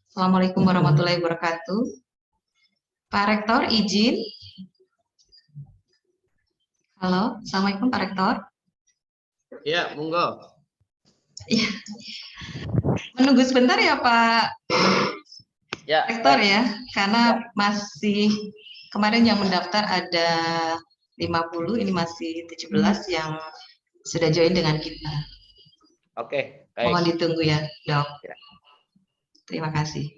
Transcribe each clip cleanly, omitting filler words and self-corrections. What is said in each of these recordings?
Assalamualaikum warahmatullahi wabarakatuh. Pak Rektor, izin. Halo, Assalamualaikum Pak Rektor. Ya, monggo. Menunggu sebentar ya Pak Ya, Rektor ya, karena masih kemarin yang mendaftar ada 50, ini masih 17 yang sudah join dengan kita. Oke, baik. Mohon ditunggu ya, Dok. Ya. Terima kasih.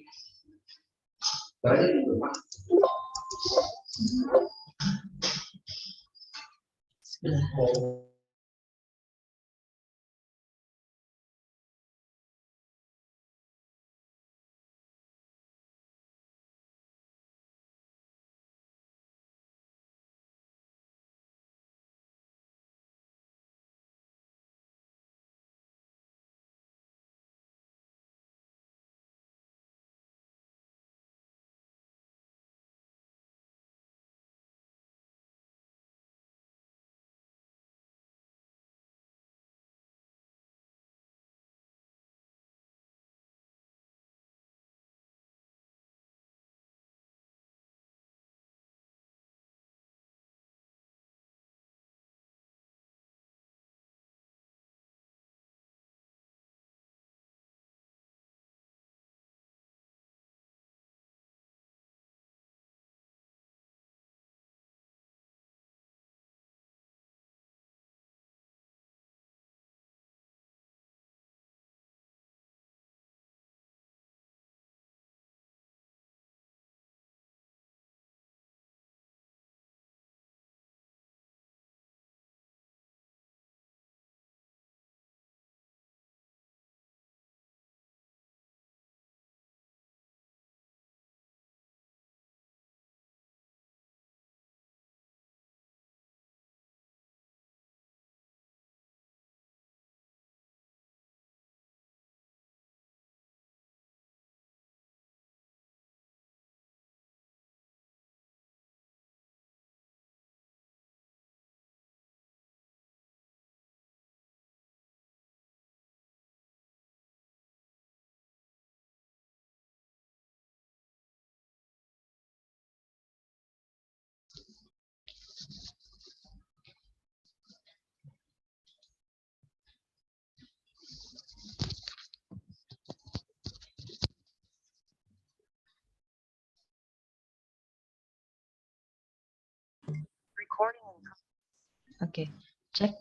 Oke, cek.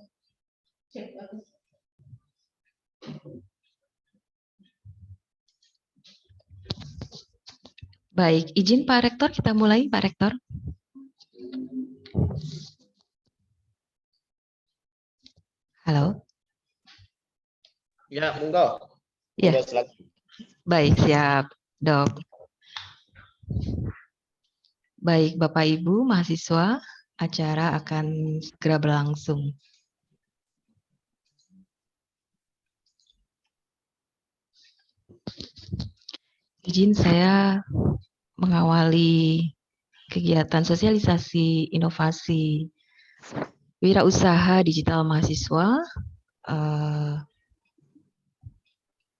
Baik, izin Pak Rektor, kita mulai Pak Rektor. Halo. Ya, monggo. Ya. Monggo, silakan. Baik, siap, Dok. Baik, Bapak Ibu mahasiswa, acara akan segera berlangsung. Izin saya mengawali kegiatan sosialisasi inovasi wirausaha digital mahasiswa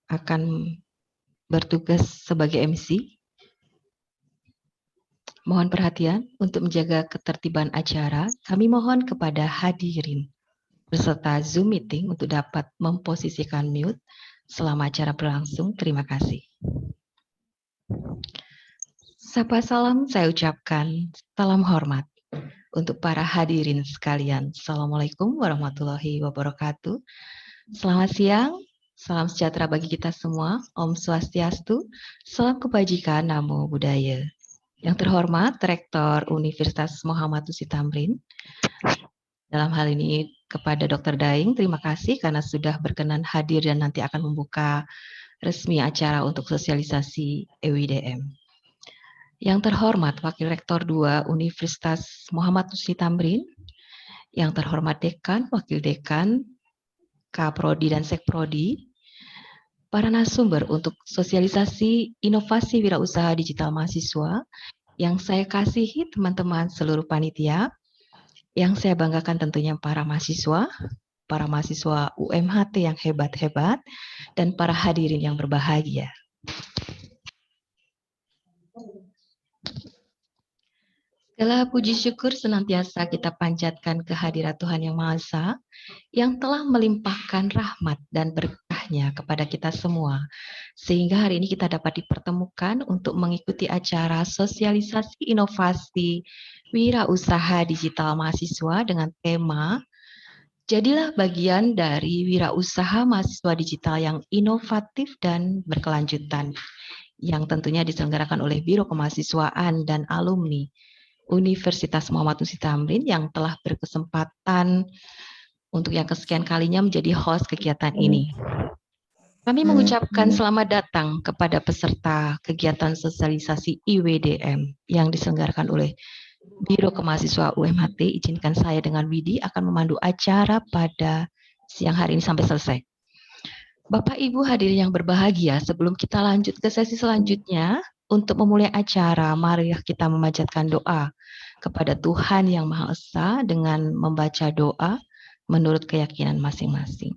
akan bertugas sebagai MC. Mohon perhatian untuk menjaga ketertiban acara. Kami mohon kepada hadirin beserta Zoom meeting untuk dapat memposisikan mute selama acara berlangsung. Terima kasih. Sapa salam saya ucapkan salam hormat untuk para hadirin sekalian. Assalamualaikum warahmatullahi wabarakatuh. Selamat siang, salam sejahtera bagi kita semua. Om Swastiastu, salam kebajikan, namo buddhaya. Yang terhormat Rektor Universitas Muhammad Tusi Tamrin. Dalam hal ini kepada Dr. Daeng, terima kasih karena sudah berkenan hadir dan nanti akan membuka resmi acara untuk sosialisasi EWDM. Yang terhormat Wakil Rektor 2 Universitas Muhammad Tusi Tamrin, yang terhormat Dekan, Wakil Dekan, Kaprodi dan Sekprodi, para narasumber untuk sosialisasi inovasi wirausaha digital mahasiswa, yang saya kasihi teman-teman seluruh panitia, yang saya banggakan tentunya para mahasiswa, para mahasiswa UMHT yang hebat-hebat dan para hadirin yang berbahagia. Segala puji syukur senantiasa kita panjatkan kehadirat Tuhan Yang Maha Esa yang telah melimpahkan rahmat dan berkah-Nya kepada kita semua. Sehingga hari ini kita dapat dipertemukan untuk mengikuti acara sosialisasi inovasi wirausaha digital mahasiswa dengan tema Jadilah bagian dari wirausaha mahasiswa digital yang inovatif dan berkelanjutan, yang tentunya diselenggarakan oleh Biro Kemahasiswaan dan Alumni Universitas Muhammad Nusri Tamrin yang telah berkesempatan untuk yang kesekian kalinya menjadi host kegiatan ini. Kami mengucapkan selamat datang kepada peserta kegiatan sosialisasi IWDM yang diselenggarakan oleh Biro Kemahasiswa UMHT. Izinkan saya dengan Widi akan memandu acara pada siang hari ini sampai selesai. Bapak Ibu hadirin yang berbahagia, sebelum kita lanjut ke sesi selanjutnya, untuk memulai acara, mari kita memanjatkan doa kepada Tuhan Yang Maha Esa dengan membaca doa menurut keyakinan masing-masing.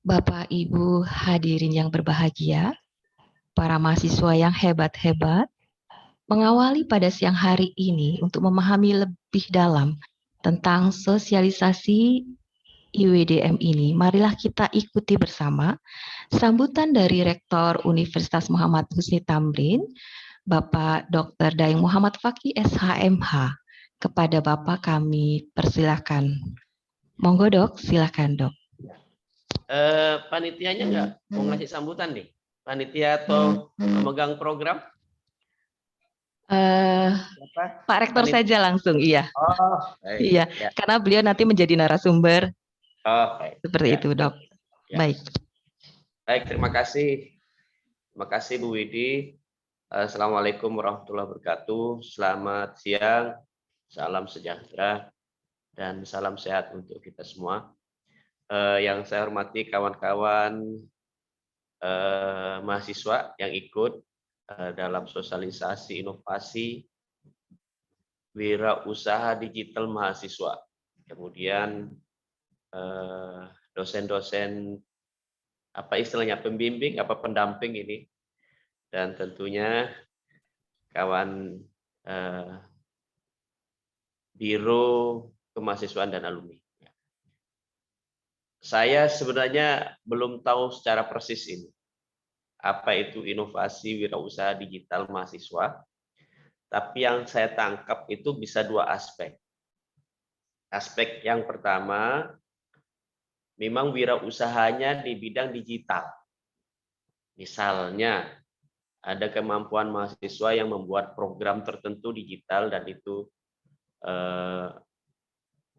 Bapak Ibu hadirin yang berbahagia, para mahasiswa yang hebat-hebat, mengawali pada siang hari ini untuk memahami lebih dalam tentang sosialisasi IWDM ini, marilah kita ikuti bersama sambutan dari Rektor Universitas Muhammad Husni Tamrin, Bapak Dr. Daeng Muhammad Fakih SHMH. Kepada Bapak kami persilahkan. Monggo Dok, silakan Dok. Panitianya nggak mau ngasih sambutan nih? Panitia atau pemegang program? Pak Rektor saja langsung, iya. Oh, baik. Iya, ya. Karena beliau nanti menjadi narasumber. Oh, baik. Seperti itu, Dok. Ya. Baik. Baik, terima kasih. Terima kasih Bu Widi. Assalamualaikum warahmatullahi wabarakatuh. Selamat siang, salam sejahtera, dan salam sehat untuk kita semua. Yang saya hormati kawan-kawan mahasiswa yang ikut dalam sosialisasi inovasi wirausaha digital mahasiswa. Kemudian dosen-dosen apa istilahnya pembimbing apa pendamping ini, dan tentunya kawan Biro Kemahasiswaan dan Alumni. Saya sebenarnya belum tahu secara persis ini apa itu inovasi wirausaha digital mahasiswa, tapi yang saya tangkap itu bisa dua aspek. Aspek yang pertama, memang wirausahanya di bidang digital. Misalnya, ada kemampuan mahasiswa yang membuat program tertentu digital dan itu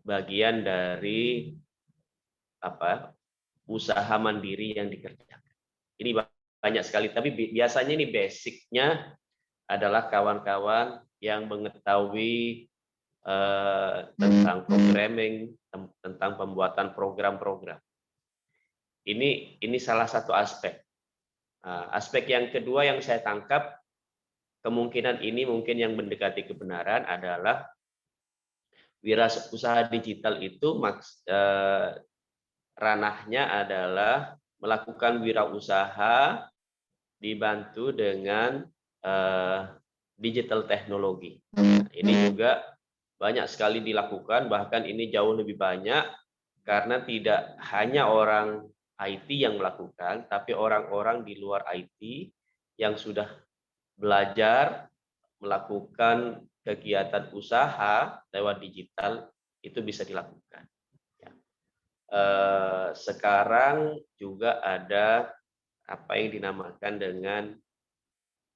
bagian dari usaha mandiri yang dikerjakan. Ini banyak sekali, tapi biasanya ini basicnya adalah kawan-kawan yang mengetahui tentang programming, tentang pembuatan program-program. Ini salah satu aspek. Aspek yang kedua yang saya tangkap, kemungkinan ini mungkin yang mendekati kebenaran adalah wirausaha digital itu ranahnya adalah melakukan wirausaha dibantu dengan digital teknologi. Ini juga banyak sekali dilakukan, bahkan ini jauh lebih banyak karena tidak hanya orang IT yang melakukan, tapi orang-orang di luar IT yang sudah belajar melakukan kegiatan usaha lewat digital itu bisa dilakukan. Sekarang juga ada apa yang dinamakan dengan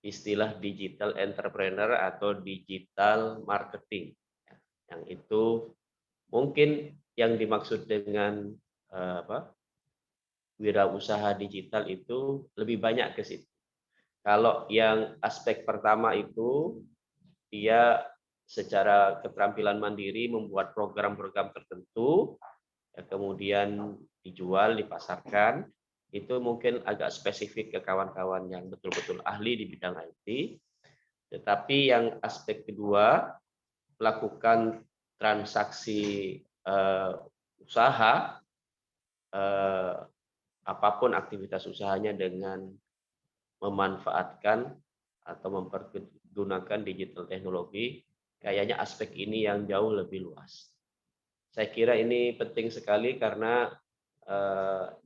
istilah digital entrepreneur atau digital marketing. Yang itu mungkin yang dimaksud dengan wirausaha digital itu lebih banyak ke situ. Kalau yang aspek pertama itu dia secara keterampilan mandiri membuat program-program tertentu, kemudian dijual, dipasarkan, itu mungkin agak spesifik ke kawan-kawan yang betul-betul ahli di bidang IT. Tetapi yang aspek kedua, melakukan transaksi usaha, apapun aktivitas usahanya dengan memanfaatkan atau mempergunakan digital teknologi, kayaknya aspek ini yang jauh lebih luas. Saya kira ini penting sekali karena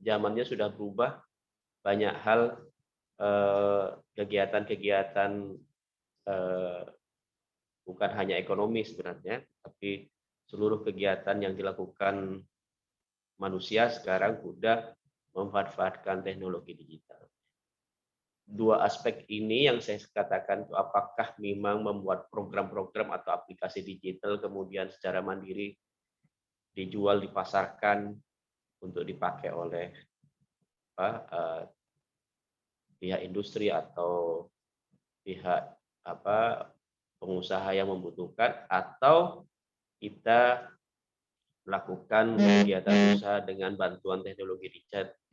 zamannya sudah berubah, banyak hal kegiatan-kegiatan bukan hanya ekonomi sebenarnya, tapi seluruh kegiatan yang dilakukan manusia sekarang sudah memanfaatkan teknologi digital. Dua aspek ini yang saya katakan itu apakah memang membuat program-program atau aplikasi digital kemudian secara mandiri dijual, dipasarkan untuk dipakai oleh pihak industri atau pihak pengusaha yang membutuhkan, atau kita melakukan kegiatan usaha dengan bantuan teknologi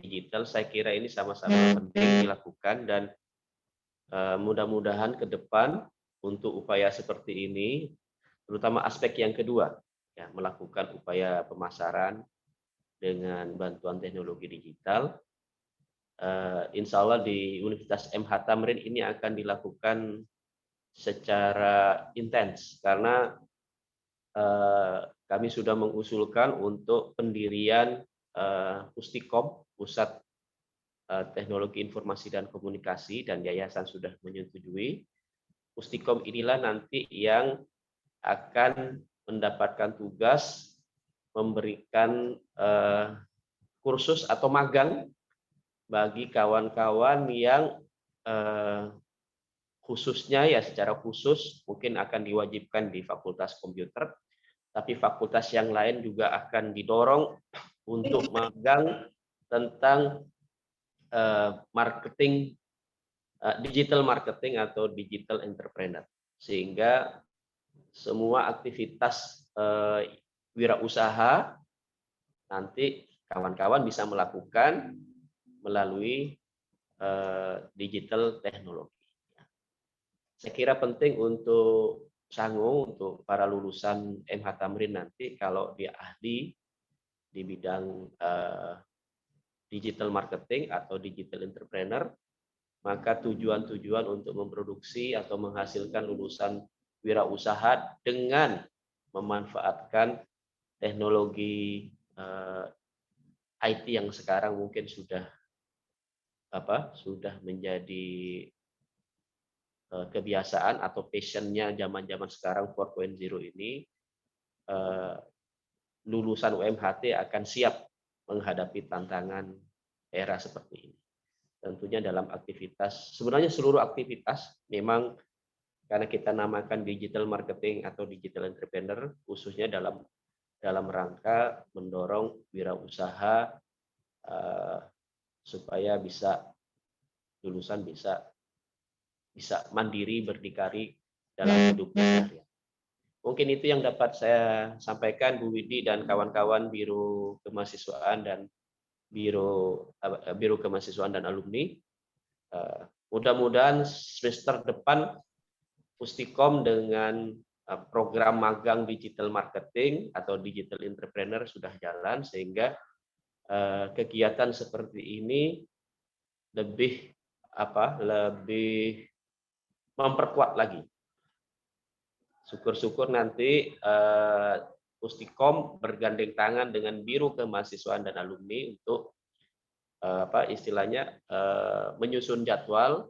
digital. Saya kira ini sama-sama penting dilakukan, dan mudah-mudahan ke depan untuk upaya seperti ini, terutama aspek yang kedua, ya, melakukan upaya pemasaran dengan bantuan teknologi digital, insya Allah di Universitas MH Tamrin ini akan dilakukan secara intens, karena kami sudah mengusulkan untuk pendirian Pustikom, Pusat Teknologi Informasi dan Komunikasi, dan yayasan sudah menyetujui. Pustikom inilah nanti yang akan mendapatkan tugas memberikan kursus atau magang bagi kawan-kawan yang khususnya ya secara khusus mungkin akan diwajibkan di Fakultas Komputer, tapi fakultas yang lain juga akan didorong untuk magang tentang marketing, digital marketing atau digital entrepreneur, sehingga semua aktivitas wirausaha nanti kawan-kawan bisa melakukan melalui digital teknologi. Saya kira penting untuk Sangu, untuk para lulusan MH Tamrin nanti kalau dia ahli di bidang digital marketing atau digital entrepreneur, maka tujuan-tujuan untuk memproduksi atau menghasilkan lulusan wirausaha dengan memanfaatkan teknologi IT yang sekarang mungkin sudah menjadi kebiasaan atau passionnya zaman-zaman sekarang 4.0 ini, lulusan UMHT akan siap menghadapi tantangan era seperti ini. Tentunya dalam aktivitas, sebenarnya seluruh aktivitas memang karena kita namakan digital marketing atau digital entrepreneur, khususnya dalam rangka mendorong wirausaha supaya lulusan bisa mandiri, berdikari dalam hidupnya seharian. Mungkin itu yang dapat saya sampaikan, Bu Widi dan kawan-kawan Biro Kemahasiswaan dan Biro Kemahasiswaan dan Alumni. Mudah-mudahan semester depan Pustikom dengan program magang digital marketing atau digital entrepreneur sudah jalan, sehingga kegiatan seperti ini lebih memperkuat lagi. Syukur-syukur nanti Pustikom bergandeng tangan dengan Biro Kemahasiswaan dan Alumni untuk menyusun jadwal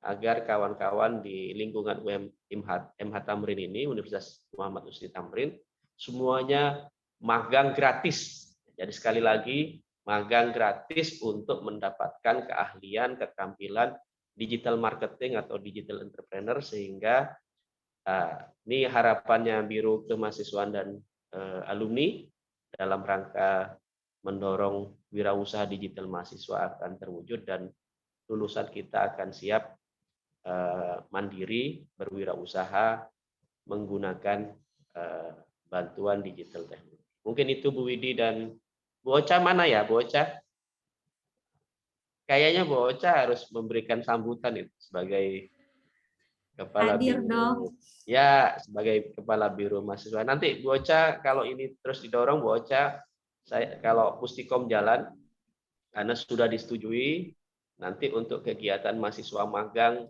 agar kawan-kawan di lingkungan MH Tamrin ini, Universitas Muhammad Usni Tamrin, semuanya magang gratis. Jadi sekali lagi, magang gratis untuk mendapatkan keahlian, keterampilan digital marketing atau digital entrepreneur, sehingga ini harapannya Biro Kemahasiswaan dan Alumni dalam rangka mendorong wirausaha digital mahasiswa akan terwujud dan lulusan kita akan siap mandiri berwirausaha menggunakan bantuan digital teknologi. Mungkin itu Bu Widi dan Bu Ocha. Mana ya Bu Ocha? Kayaknya Bu Ocha harus memberikan sambutan itu sebagai Kepala Hadir dong. Biro. Ya, sebagai Kepala Biro Mahasiswa. Nanti Bu Ocha kalau ini terus didorong, Bu Ocha, saya kalau Pustikom jalan, karena sudah disetujui, nanti untuk kegiatan mahasiswa magang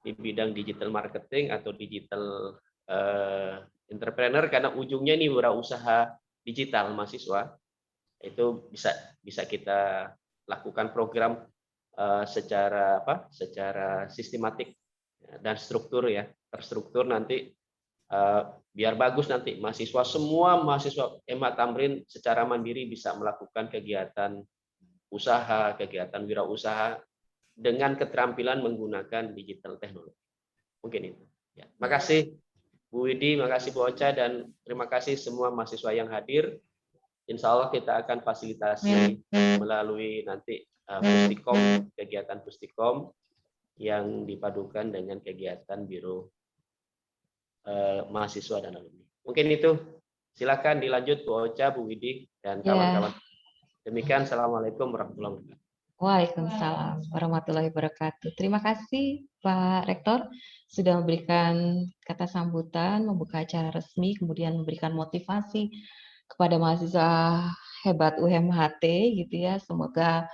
di bidang digital marketing atau digital entrepreneur, karena ujungnya ini wirausaha digital mahasiswa, itu bisa kita lakukan program secara sistematik dan struktur ya, terstruktur nanti biar bagus nanti semua mahasiswa MH Tamrin secara mandiri bisa melakukan kegiatan usaha, kegiatan wirausaha dengan keterampilan menggunakan digital teknologi. Mungkin itu. Ya. Makasih Bu Widi, makasih Bu Ocha, dan terima kasih semua mahasiswa yang hadir. Insya Allah kita akan fasilitasi melalui nanti Pustikom, kegiatan Pustikom yang dipadukan dengan kegiatan Biro Mahasiswa dan Alumni. Mungkin itu. Silakan dilanjut Bu Ocha, Bu Widi, dan kawan-kawan. Demikian, Assalamualaikum warahmatullahi wabarakatuh. Waalaikumsalam warahmatullahi wabarakatuh. Terima kasih Pak Rektor sudah memberikan kata sambutan, membuka acara resmi, kemudian memberikan motivasi kepada mahasiswa hebat UMHT gitu ya. Semoga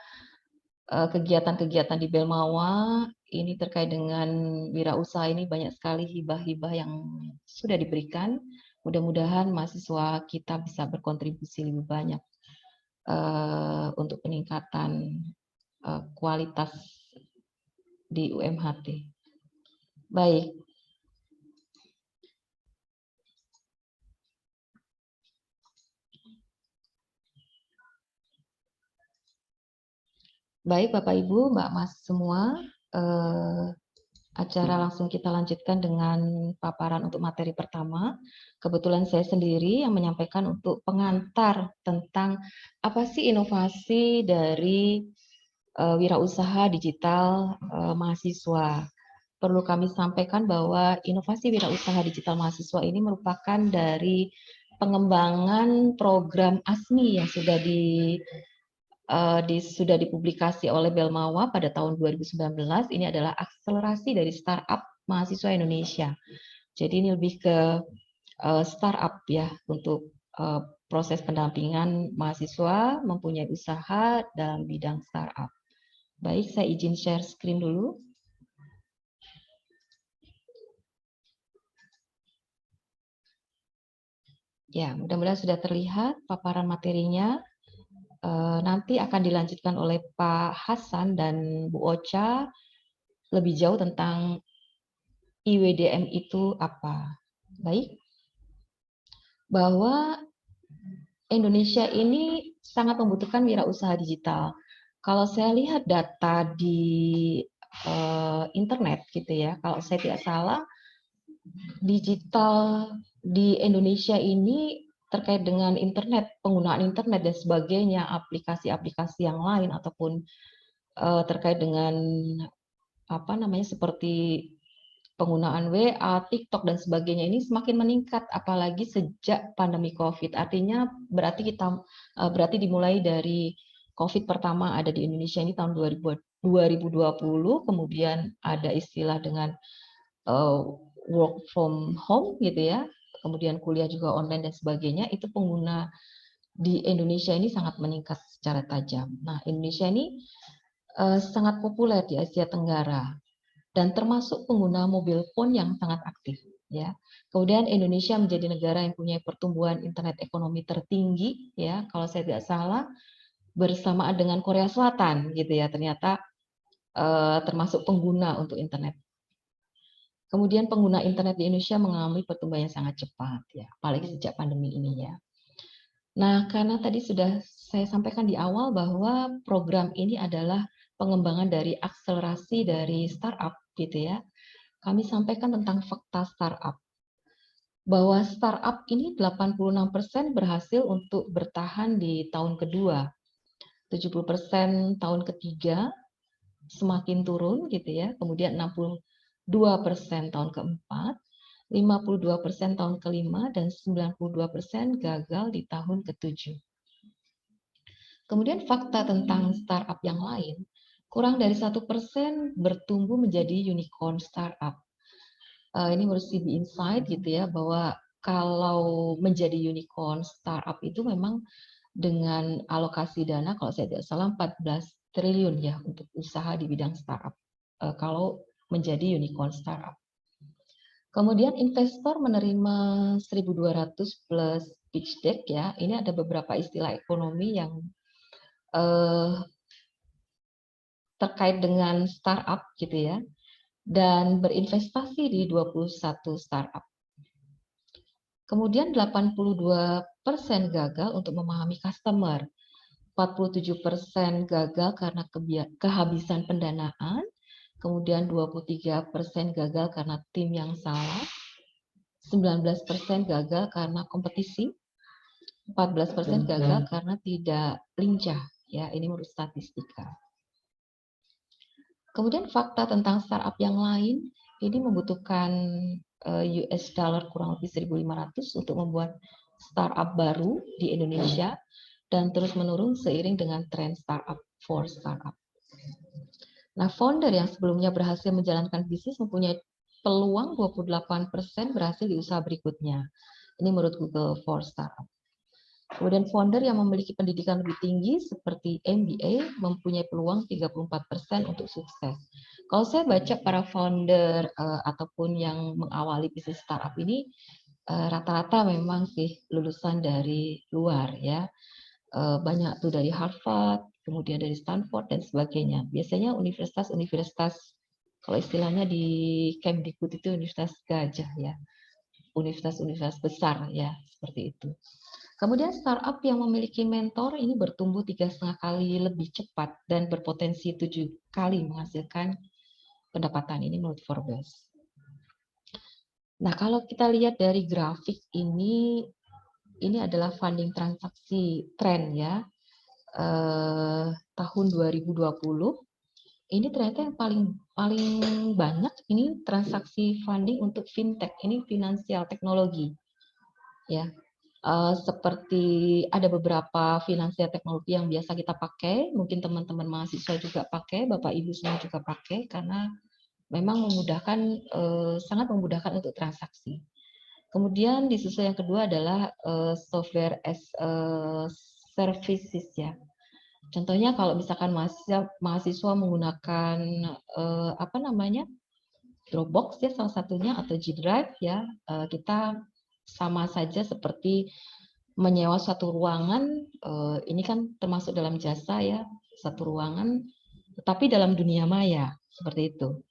kegiatan-kegiatan di Belmawa ini terkait dengan wirausaha ini banyak sekali hibah-hibah yang sudah diberikan. Mudah-mudahan mahasiswa kita bisa berkontribusi lebih banyak untuk peningkatan kualitas di UMHT. Baik. Baik Bapak Ibu, Mbak Mas semua, acara langsung kita lanjutkan dengan paparan untuk materi pertama. Kebetulan saya sendiri yang menyampaikan untuk pengantar tentang apa sih inovasi dari wirausaha digital mahasiswa. Perlu kami sampaikan bahwa inovasi wirausaha digital mahasiswa ini merupakan dari pengembangan program ASMI yang sudah dipublikasi oleh Belmawa pada tahun 2019. Ini adalah akselerasi dari startup mahasiswa Indonesia. Jadi ini lebih ke startup ya, untuk proses pendampingan mahasiswa mempunyai usaha dalam bidang startup. Baik, saya izin share screen dulu. Ya, mudah-mudahan sudah terlihat paparan materinya. Nanti akan dilanjutkan oleh Pak Hasan dan Bu Ocha lebih jauh tentang IWDM itu apa. Baik, bahwa Indonesia ini sangat membutuhkan wirausaha digital. Kalau saya lihat data di internet gitu ya, kalau saya tidak salah, digital di Indonesia ini terkait dengan internet, penggunaan internet dan sebagainya, aplikasi-aplikasi yang lain ataupun terkait dengan apa namanya seperti penggunaan WA, TikTok dan sebagainya ini semakin meningkat apalagi sejak pandemi Covid. Artinya berarti dimulai dari Covid pertama ada di Indonesia ini tahun 2020, kemudian ada istilah dengan work from home gitu ya, kemudian kuliah juga online dan sebagainya, itu pengguna di Indonesia ini sangat meningkat secara tajam. Nah, Indonesia ini sangat populer di Asia Tenggara dan termasuk pengguna mobil phone yang sangat aktif ya. Kemudian Indonesia menjadi negara yang punya pertumbuhan internet ekonomi tertinggi ya, kalau saya tidak salah, bersamaan dengan Korea Selatan gitu ya, ternyata termasuk pengguna untuk internet. Kemudian pengguna internet di Indonesia mengalami pertumbuhan yang sangat cepat, ya, apalagi sejak pandemi ini ya. Nah, karena tadi sudah saya sampaikan di awal bahwa program ini adalah pengembangan dari akselerasi dari startup, gitu ya. Kami sampaikan tentang fakta startup, bahwa startup ini 86% berhasil untuk bertahan di tahun kedua, 70% tahun ketiga semakin turun, gitu ya. Kemudian 62% tahun keempat, 52% tahun kelima, dan 92% gagal di tahun ketujuh. Kemudian fakta tentang startup yang lain, kurang dari 1% bertumbuh menjadi unicorn startup. Ini menurut CB Insight gitu ya, bahwa kalau menjadi unicorn startup itu memang dengan alokasi dana kalau saya tidak salah 14 triliun ya untuk usaha di bidang startup. Kalau menjadi unicorn startup. Kemudian investor menerima 1.200 plus pitch deck ya. Ini ada beberapa istilah ekonomi yang terkait dengan startup gitu ya. Dan berinvestasi di 21 startup. Kemudian 82% gagal untuk memahami customer. 47% gagal karena kehabisan pendanaan. Kemudian 23% gagal karena tim yang salah. 19% gagal karena kompetisi, 14% gagal karena tidak lincah. Ya, ini menurut statistika. Kemudian fakta tentang startup yang lain, ini membutuhkan US dollar kurang lebih 1.500 untuk membuat startup baru di Indonesia dan terus menurun seiring dengan tren startup for startup. Nah, founder yang sebelumnya berhasil menjalankan bisnis mempunyai peluang 28% berhasil di usaha berikutnya. Ini menurut Google for Startup. Kemudian founder yang memiliki pendidikan lebih tinggi seperti MBA mempunyai peluang 34% untuk sukses. Kalau saya baca para founder ataupun yang mengawali bisnis startup ini rata-rata memang sih lulusan dari luar ya. Banyak tuh dari Harvard, kemudian dari Stanford dan sebagainya. Biasanya universitas-universitas kalau istilahnya di Kemdikbud itu universitas gajah ya. Universitas-universitas besar ya, seperti itu. Kemudian startup yang memiliki mentor ini bertumbuh 3,5 kali lebih cepat dan berpotensi 7 kali menghasilkan pendapatan, ini menurut Forbes. Nah, kalau kita lihat dari grafik ini adalah funding transaksi tren ya. Tahun 2020 ini ternyata yang paling banyak ini transaksi funding untuk fintech, ini finansial teknologi ya. Seperti ada beberapa finansial teknologi yang biasa kita pakai, mungkin teman-teman mahasiswa juga pakai, Bapak Ibu semua juga pakai, karena memang memudahkan, sangat memudahkan untuk transaksi. Kemudian disusul yang kedua adalah software as a services ya. Contohnya kalau misalkan mahasiswa menggunakan apa namanya Dropbox ya salah satunya atau G Drive ya, kita sama saja seperti menyewa suatu ruangan, ini kan termasuk dalam jasa ya, satu ruangan, tetapi dalam dunia maya, seperti itu.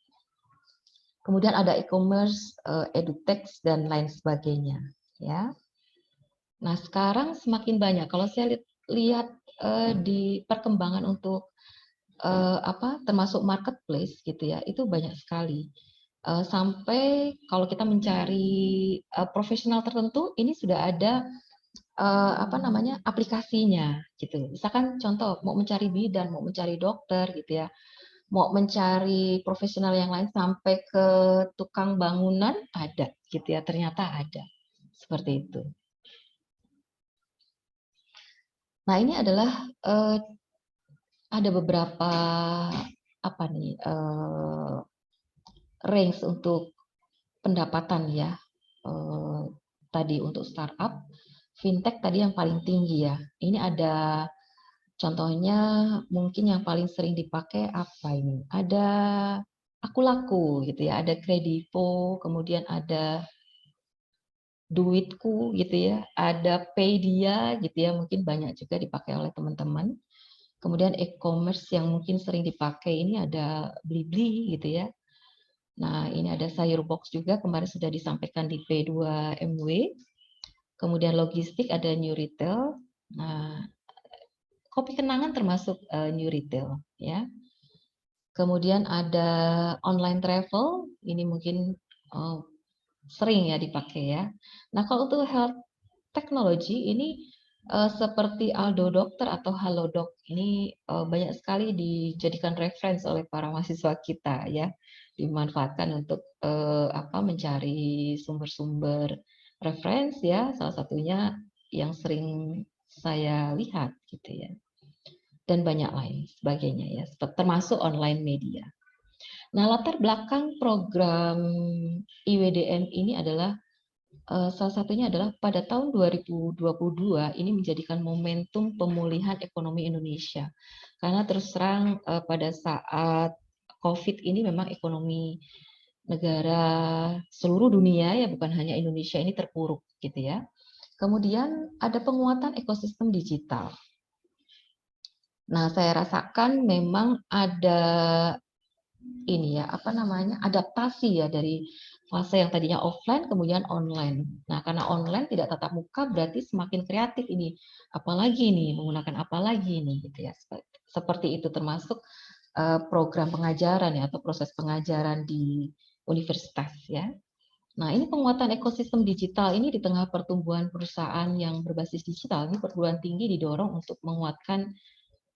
Kemudian ada e-commerce, edutech, dan lain sebagainya. Ya. Nah sekarang semakin banyak, kalau saya lihat di perkembangan untuk termasuk marketplace gitu ya, itu banyak sekali. Sampai kalau kita mencari profesional tertentu, ini sudah ada aplikasinya gitu. Misalkan contoh mau mencari bidan, mau mencari dokter gitu ya, mau mencari profesional yang lain sampai ke tukang bangunan ada gitu ya, ternyata ada seperti itu. Nah ini adalah ada beberapa range untuk pendapatan ya. Tadi untuk startup, fintech tadi yang paling tinggi ya. Ini ada contohnya mungkin yang paling sering dipakai apa ini? Ada Akulaku gitu ya, ada Kredivo, kemudian ada Duitku gitu ya, ada Paydia gitu ya, mungkin banyak juga dipakai oleh teman-teman. Kemudian e-commerce yang mungkin sering dipakai ini ada Blibli gitu ya. Nah, ini ada Sayurbox juga, kemarin sudah disampaikan di P2MW. Kemudian logistik ada New Retail. Nah, kopi kenangan termasuk New Retail ya. Kemudian ada online travel, ini mungkin sering ya dipakai ya. Nah, kalau untuk health technology ini seperti Aldo Dokter atau Halodoc ini banyak sekali dijadikan reference oleh para mahasiswa kita ya, dimanfaatkan untuk mencari sumber-sumber reference ya, salah satunya yang sering saya lihat gitu ya, dan banyak lain sebagainya ya, termasuk online media. Nah, latar belakang program IWDM ini adalah salah satunya adalah pada tahun 2022 ini menjadikan momentum pemulihan ekonomi Indonesia. Karena terus terang pada saat COVID ini memang ekonomi negara seluruh dunia ya bukan hanya Indonesia ini terpuruk gitu ya. Kemudian ada penguatan ekosistem digital. Nah, saya rasakan memang ada ini ya apa namanya adaptasi ya dari fase yang tadinya offline kemudian online. Nah, karena online tidak tatap muka berarti semakin kreatif ini. Apalagi nih menggunakan apa lagi nih gitu ya. Seperti itu termasuk program pengajaran ya atau proses pengajaran di universitas ya. Nah, ini penguatan ekosistem digital ini di tengah pertumbuhan perusahaan yang berbasis digital, ini perguruan tinggi didorong untuk menguatkan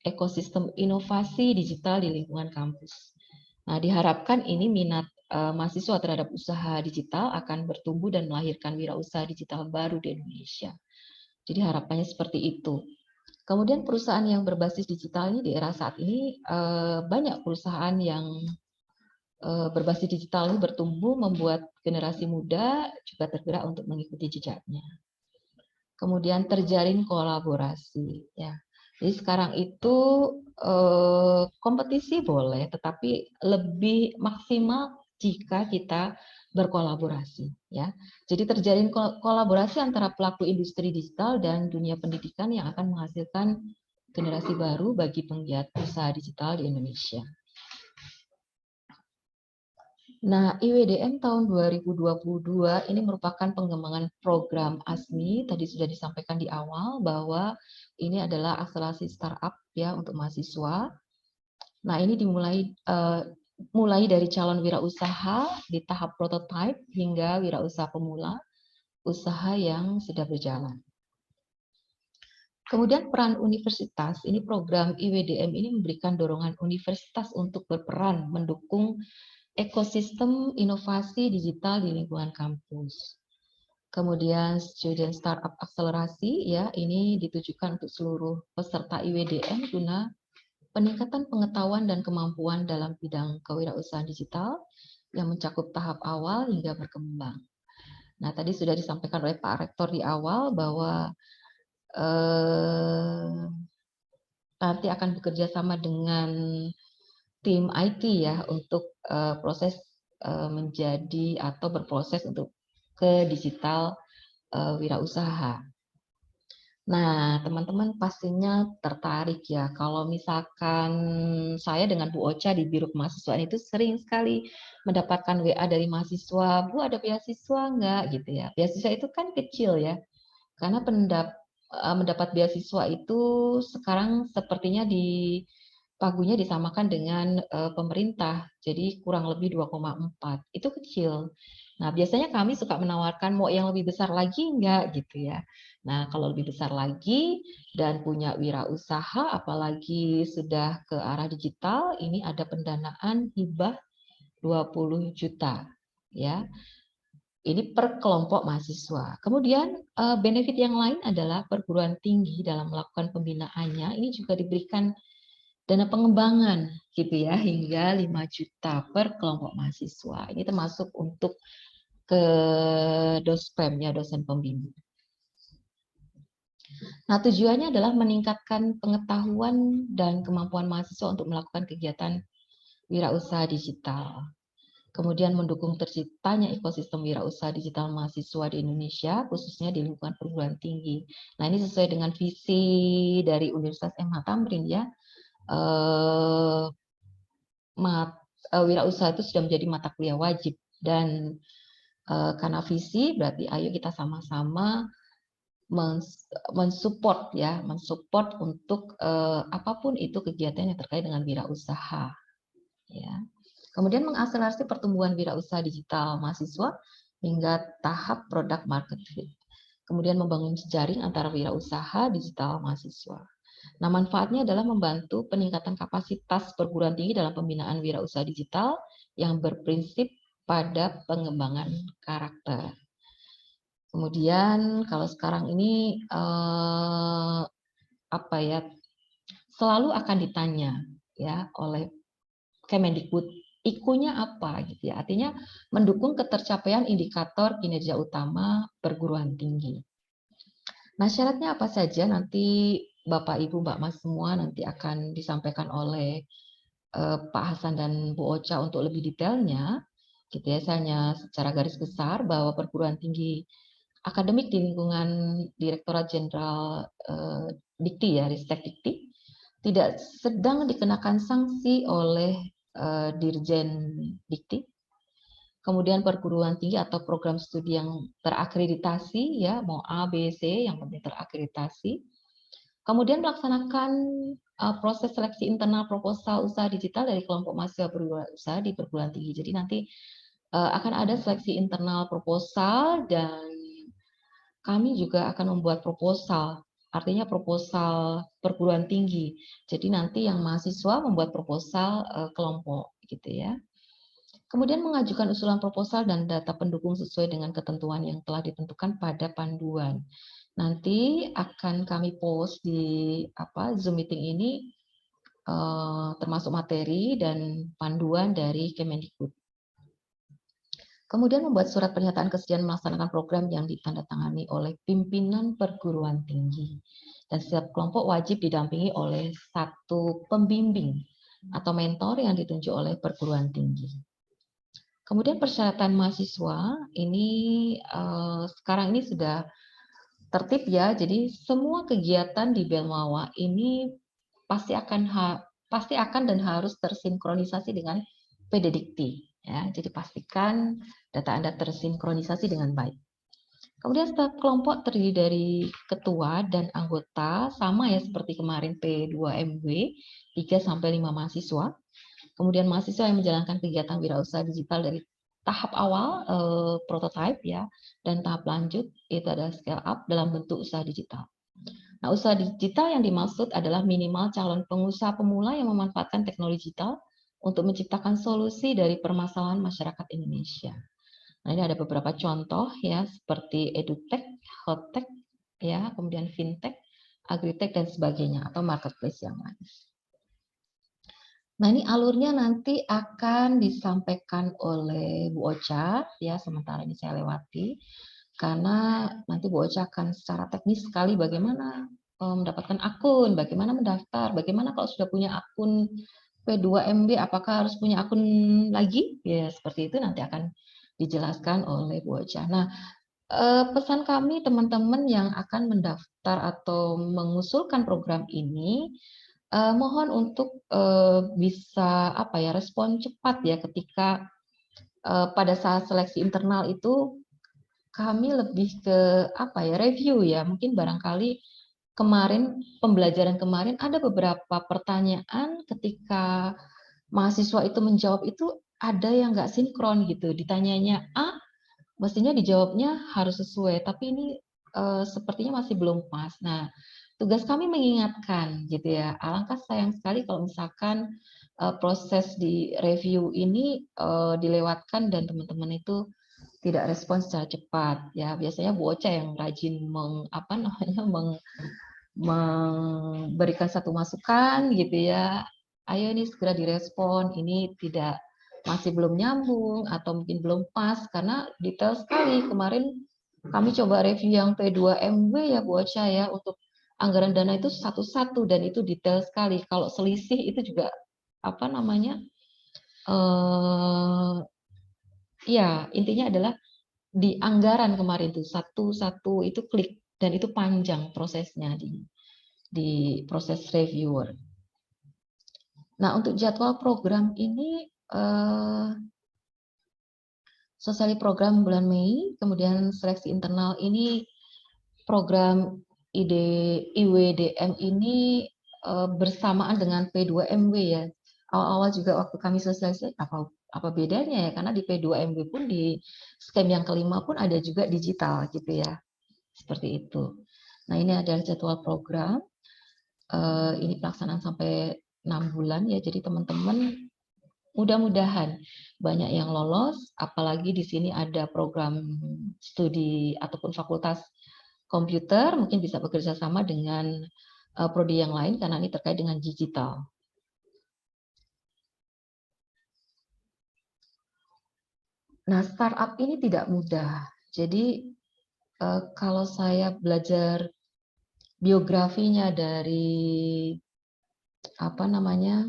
ekosistem inovasi digital di lingkungan kampus. Nah, diharapkan ini minat mahasiswa terhadap usaha digital akan bertumbuh dan melahirkan wirausaha digital baru di Indonesia. Jadi harapannya seperti itu. Kemudian perusahaan yang berbasis digital ini di era saat ini banyak perusahaan yang berbasis digital ini bertumbuh membuat generasi muda juga tergerak untuk mengikuti jejaknya. Kemudian terjalin kolaborasi ya. Jadi sekarang itu kompetisi boleh, tetapi lebih maksimal jika kita berkolaborasi ya. Jadi terjalin kolaborasi antara pelaku industri digital dan dunia pendidikan yang akan menghasilkan generasi baru bagi penggiat usaha digital di Indonesia. Nah, IWDM tahun 2022 ini merupakan pengembangan program ASMI. Tadi sudah disampaikan di awal bahwa ini adalah akselerasi startup ya untuk mahasiswa. Nah, ini dimulai mulai dari calon wirausaha di tahap prototipe hingga wirausaha pemula, usaha yang sudah berjalan. Kemudian peran universitas, ini program IWDM ini memberikan dorongan universitas untuk berperan mendukung ekosistem inovasi digital di lingkungan kampus. Kemudian student startup akselerasi ya ini ditujukan untuk seluruh peserta IWDM guna peningkatan pengetahuan dan kemampuan dalam bidang kewirausahaan digital yang mencakup tahap awal hingga berkembang. Nah, tadi sudah disampaikan oleh Pak Rektor di awal bahwa nanti akan bekerja sama dengan tim IT ya untuk proses menjadi atau berproses untuk ke digital wirausaha. Nah, teman-teman pastinya tertarik ya kalau misalkan saya dengan Bu Ocha di Biro Kemahasiswaan itu sering sekali mendapatkan WA dari mahasiswa, Bu ada beasiswa enggak gitu ya. Beasiswa itu kan kecil ya, karena mendapat beasiswa itu sekarang sepertinya pagunya disamakan dengan pemerintah, jadi kurang lebih 2,4. Itu kecil. Nah, biasanya kami suka menawarkan mau yang lebih besar lagi enggak gitu ya. Nah, kalau lebih besar lagi dan punya wirausaha apalagi sudah ke arah digital, ini ada pendanaan hibah 20 juta ya. Ini per kelompok mahasiswa. Kemudian benefit yang lain adalah perguruan tinggi dalam melakukan pembinaannya ini juga diberikan dana pengembangan gitu ya hingga 5 juta per kelompok mahasiswa. Ini termasuk untuk ke dospem ya dosen pembimbing. Nah, tujuannya adalah meningkatkan pengetahuan dan kemampuan mahasiswa untuk melakukan kegiatan wirausaha digital. Kemudian mendukung terciptanya ekosistem wirausaha digital mahasiswa di Indonesia, khususnya di lingkungan perguruan tinggi. Nah, ini sesuai dengan visi dari Universitas MH Tamrin ya. Wirausaha itu sudah menjadi mata kuliah wajib dan karena visi berarti ayo kita sama-sama mensupport ya, mensupport untuk apapun itu kegiatan yang terkait dengan wirausaha. Ya. Kemudian mengakselerasi pertumbuhan wirausaha digital mahasiswa hingga tahap product market fit. Kemudian membangun jejaring antara wirausaha digital mahasiswa. Nah, manfaatnya adalah membantu peningkatan kapasitas perguruan tinggi dalam pembinaan wirausaha digital yang berprinsip pada pengembangan karakter. Kemudian kalau sekarang ini apa ya selalu akan ditanya ya oleh Kemendikbud IQ-nya apa gitu ya. Artinya mendukung ketercapaian indikator kinerja utama perguruan tinggi. Nah, syaratnya apa saja nanti Bapak, Ibu, Mbak, Mas semua nanti akan disampaikan oleh Pak Hasan dan Bu Ocha untuk lebih detailnya. Gitu ya, saya hanya secara garis besar bahwa perguruan tinggi akademik di lingkungan Direktorat Jenderal Dikti ya, Ristek Dikti, tidak sedang dikenakan sanksi oleh Dirjen Dikti. Kemudian perguruan tinggi atau program studi yang terakreditasi ya, mau A, B, C yang penting terakreditasi. Kemudian melaksanakan proses seleksi internal proposal usaha digital dari kelompok mahasiswa berwirausaha di perguruan tinggi. Jadi nanti akan ada seleksi internal proposal dan kami juga akan membuat proposal, artinya proposal perguruan tinggi. Jadi nanti yang mahasiswa membuat proposal kelompok gitu ya. Kemudian mengajukan usulan proposal dan data pendukung sesuai dengan ketentuan yang telah ditentukan pada panduan. Nanti akan kami post di Zoom meeting ini termasuk materi dan panduan dari Kemendikbud. Kemudian membuat surat pernyataan kesediaan melaksanakan program yang ditandatangani oleh pimpinan perguruan tinggi. Dan setiap kelompok wajib didampingi oleh satu pembimbing atau mentor yang ditunjuk oleh perguruan tinggi. Kemudian persyaratan mahasiswa ini sekarang ini sudah tertib ya. Jadi semua kegiatan di Belmawa ini pasti akan dan harus tersinkronisasi dengan PDDikti ya. Jadi pastikan data Anda tersinkronisasi dengan baik. Kemudian setiap kelompok terdiri dari ketua dan anggota sama ya seperti kemarin P2MW 3 sampai 5 mahasiswa. Kemudian mahasiswa yang menjalankan kegiatan wirausaha digital dari tahap awal prototype ya dan tahap lanjut itu adalah scale up dalam bentuk usaha digital. Nah, usaha digital yang dimaksud adalah minimal calon pengusaha pemula yang memanfaatkan teknologi digital untuk menciptakan solusi dari permasalahan masyarakat Indonesia. Nah, ini ada beberapa contoh ya seperti edutech, healthtech ya, kemudian fintech, agritech dan sebagainya atau marketplace yang lain. Nah, ini alurnya nanti akan disampaikan oleh Bu Ocha, ya sementara ini saya lewati, karena nanti Bu Ocha akan secara teknis sekali bagaimana mendapatkan akun, bagaimana mendaftar, bagaimana kalau sudah punya akun P2MB, apakah harus punya akun lagi? Ya, seperti itu nanti akan dijelaskan oleh Bu Ocha. Nah, pesan kami teman-teman yang akan mendaftar atau mengusulkan program ini, mohon untuk bisa respon cepat ya ketika pada saat seleksi internal itu kami lebih ke review ya, mungkin barangkali kemarin pembelajaran kemarin ada beberapa pertanyaan ketika mahasiswa itu menjawab itu ada yang nggak sinkron gitu, ditanyanya A mestinya dijawabnya harus sesuai, tapi ini sepertinya masih belum pas. Nah, tugas kami mengingatkan gitu ya. Alangkah sayang sekali kalau misalkan proses di review ini dilewatkan dan teman-teman itu tidak respon secara cepat. Ya, biasanya Bu Ocha yang rajin memberikan satu masukan gitu ya. Ayo ini segera direspon, ini masih belum nyambung atau mungkin belum pas karena detail sekali. Kemarin kami coba review yang P2MW ya Bu Ocha ya untuk anggaran dana itu satu-satu dan itu detail sekali. Kalau selisih itu juga ya intinya adalah di anggaran kemarin itu satu-satu itu klik dan itu panjang prosesnya di proses reviewer. Nah, untuk jadwal program ini sosialisasi program bulan Mei, kemudian seleksi internal ini program IWDM ini bersamaan dengan P2MW ya. Awal-awal juga waktu kami sosialisasi apa bedanya ya, karena di P2MW pun di SKEM yang kelima pun ada juga digital gitu ya. Seperti itu. Nah, ini adalah jadwal program. Ini pelaksanaan sampai 6 bulan ya. Jadi teman-teman mudah-mudahan banyak yang lolos, apalagi di sini ada program studi ataupun fakultas komputer, mungkin bisa bekerja sama dengan prodi yang lain karena ini terkait dengan digital. Nah, startup ini tidak mudah. Jadi kalau saya belajar biografinya dari apa namanya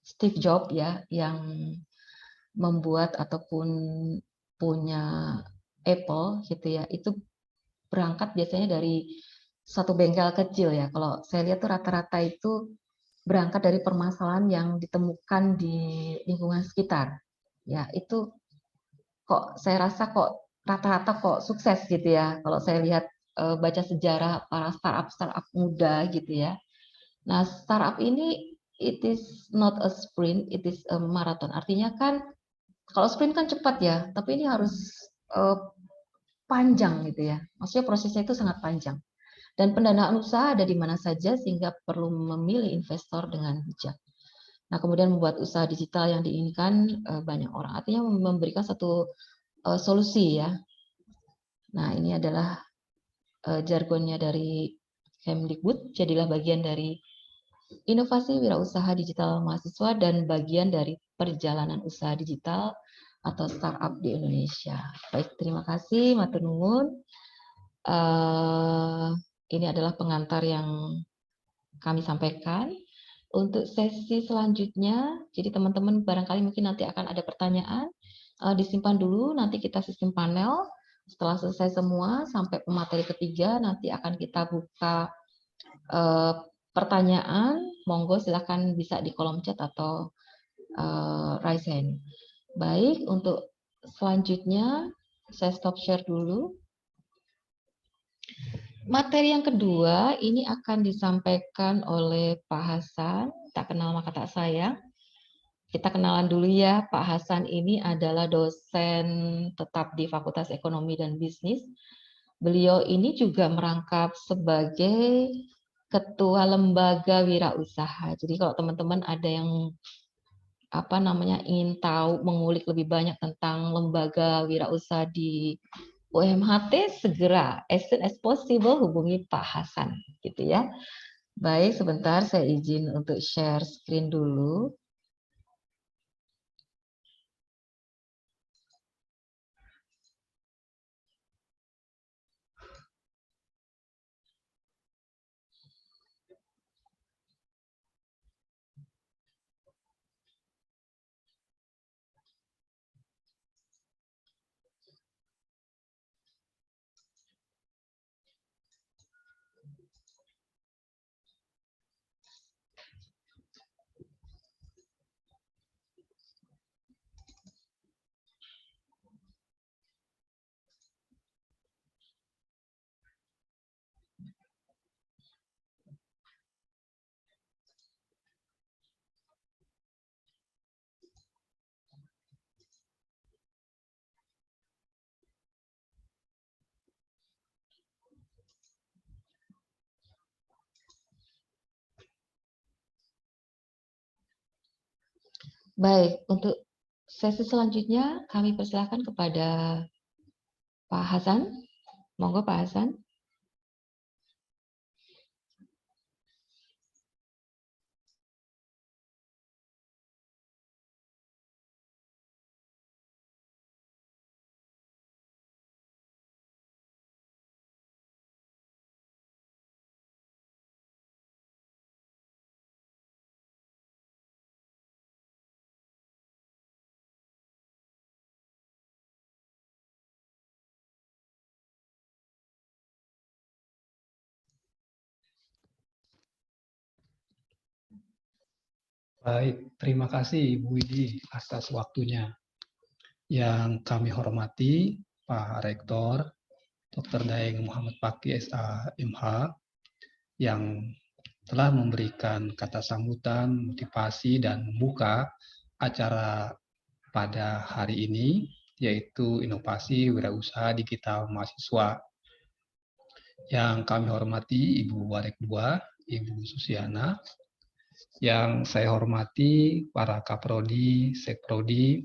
Steve Jobs ya, yang membuat ataupun punya Apple gitu ya, itu berangkat biasanya dari satu bengkel kecil ya. Kalau saya lihat tuh rata-rata itu berangkat dari permasalahan yang ditemukan di lingkungan sekitar. Ya, itu kok saya rasa kok rata-rata kok sukses gitu ya. Kalau saya lihat baca sejarah para startup muda gitu ya. Nah, startup ini it is not a sprint, it is a marathon. Artinya kan kalau sprint kan cepat ya, tapi ini harus eh, panjang gitu ya. Maksudnya prosesnya itu sangat panjang. Dan pendanaan usaha ada di mana saja sehingga perlu memilih investor dengan bijak. Nah, kemudian membuat usaha digital yang diinginkan banyak orang. Artinya memberikan satu solusi ya. Nah, ini adalah jargonnya dari Kemdikbud, jadilah bagian dari inovasi wirausaha digital mahasiswa dan bagian dari perjalanan usaha digital atau startup di Indonesia. Baik, terima kasih, matur nuwun. Ini adalah pengantar yang kami sampaikan. Untuk sesi selanjutnya, jadi teman-teman barangkali mungkin nanti akan ada pertanyaan, disimpan dulu, nanti kita sistem panel. Setelah selesai semua, sampai pemateri ketiga, nanti akan kita buka pertanyaan. Monggo silakan bisa di kolom chat atau raise hand. Baik, untuk selanjutnya, saya stop share dulu. Materi yang kedua ini akan disampaikan oleh Pak Hasan. Tak kenal maka tak sayang. Kita kenalan dulu ya. Pak Hasan ini adalah dosen tetap di Fakultas Ekonomi dan Bisnis. Beliau ini juga merangkap sebagai ketua lembaga wirausaha. Jadi kalau teman-teman ada yang apa namanya ingin tahu mengulik lebih banyak tentang lembaga wirausaha di UMHT, segera as soon as possible hubungi Pak Hasan gitu ya. Baik, sebentar saya izin untuk share screen dulu. Baik, untuk sesi selanjutnya kami persilakan kepada Pak Hasan. Monggo Pak Hasan. Baik, terima kasih Ibu Widi atas waktunya. Yang kami hormati Pak Rektor, Dr. Daeng Muhammad Fakih SA MH, yang telah memberikan kata sambutan, motivasi, dan membuka acara pada hari ini, yaitu Inovasi Wirausaha Digital Mahasiswa. Yang kami hormati Ibu Warek II, Ibu Susiana, yang saya hormati para Kaprodi, Sekprodi,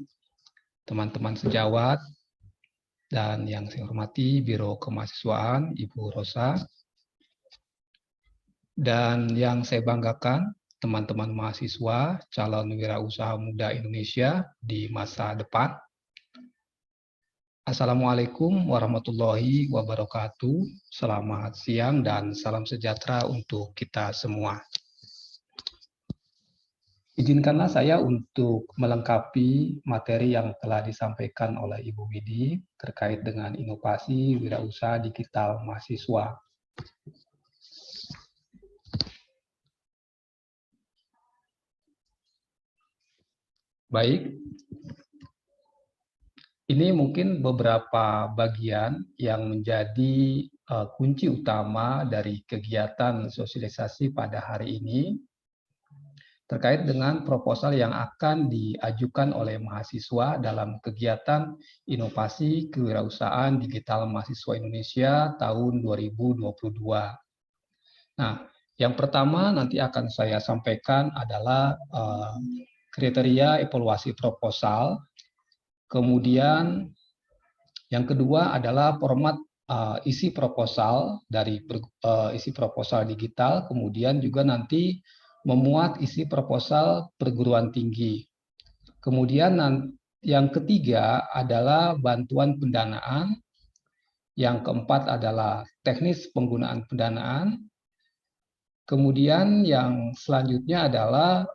teman-teman sejawat, dan yang saya hormati Biro Kemahasiswaan, Ibu Rosa, dan yang saya banggakan, teman-teman mahasiswa, calon wirausaha muda Indonesia di masa depan. Assalamualaikum warahmatullahi wabarakatuh. Selamat siang dan salam sejahtera untuk kita semua. Izinkanlah saya untuk melengkapi materi yang telah disampaikan oleh Ibu Widi terkait dengan inovasi wirausaha digital mahasiswa. Baik, ini mungkin beberapa bagian yang menjadi kunci utama dari kegiatan sosialisasi pada hari ini terkait dengan proposal yang akan diajukan oleh mahasiswa dalam kegiatan inovasi kewirausahaan digital mahasiswa Indonesia tahun 2022. Nah, yang pertama nanti akan saya sampaikan adalah kriteria evaluasi proposal, kemudian yang kedua adalah format isi proposal dari isi proposal digital, kemudian juga nanti memuat isi proposal perguruan tinggi. Kemudian yang ketiga adalah bantuan pendanaan. Yang keempat adalah teknis penggunaan pendanaan. Kemudian yang selanjutnya adalah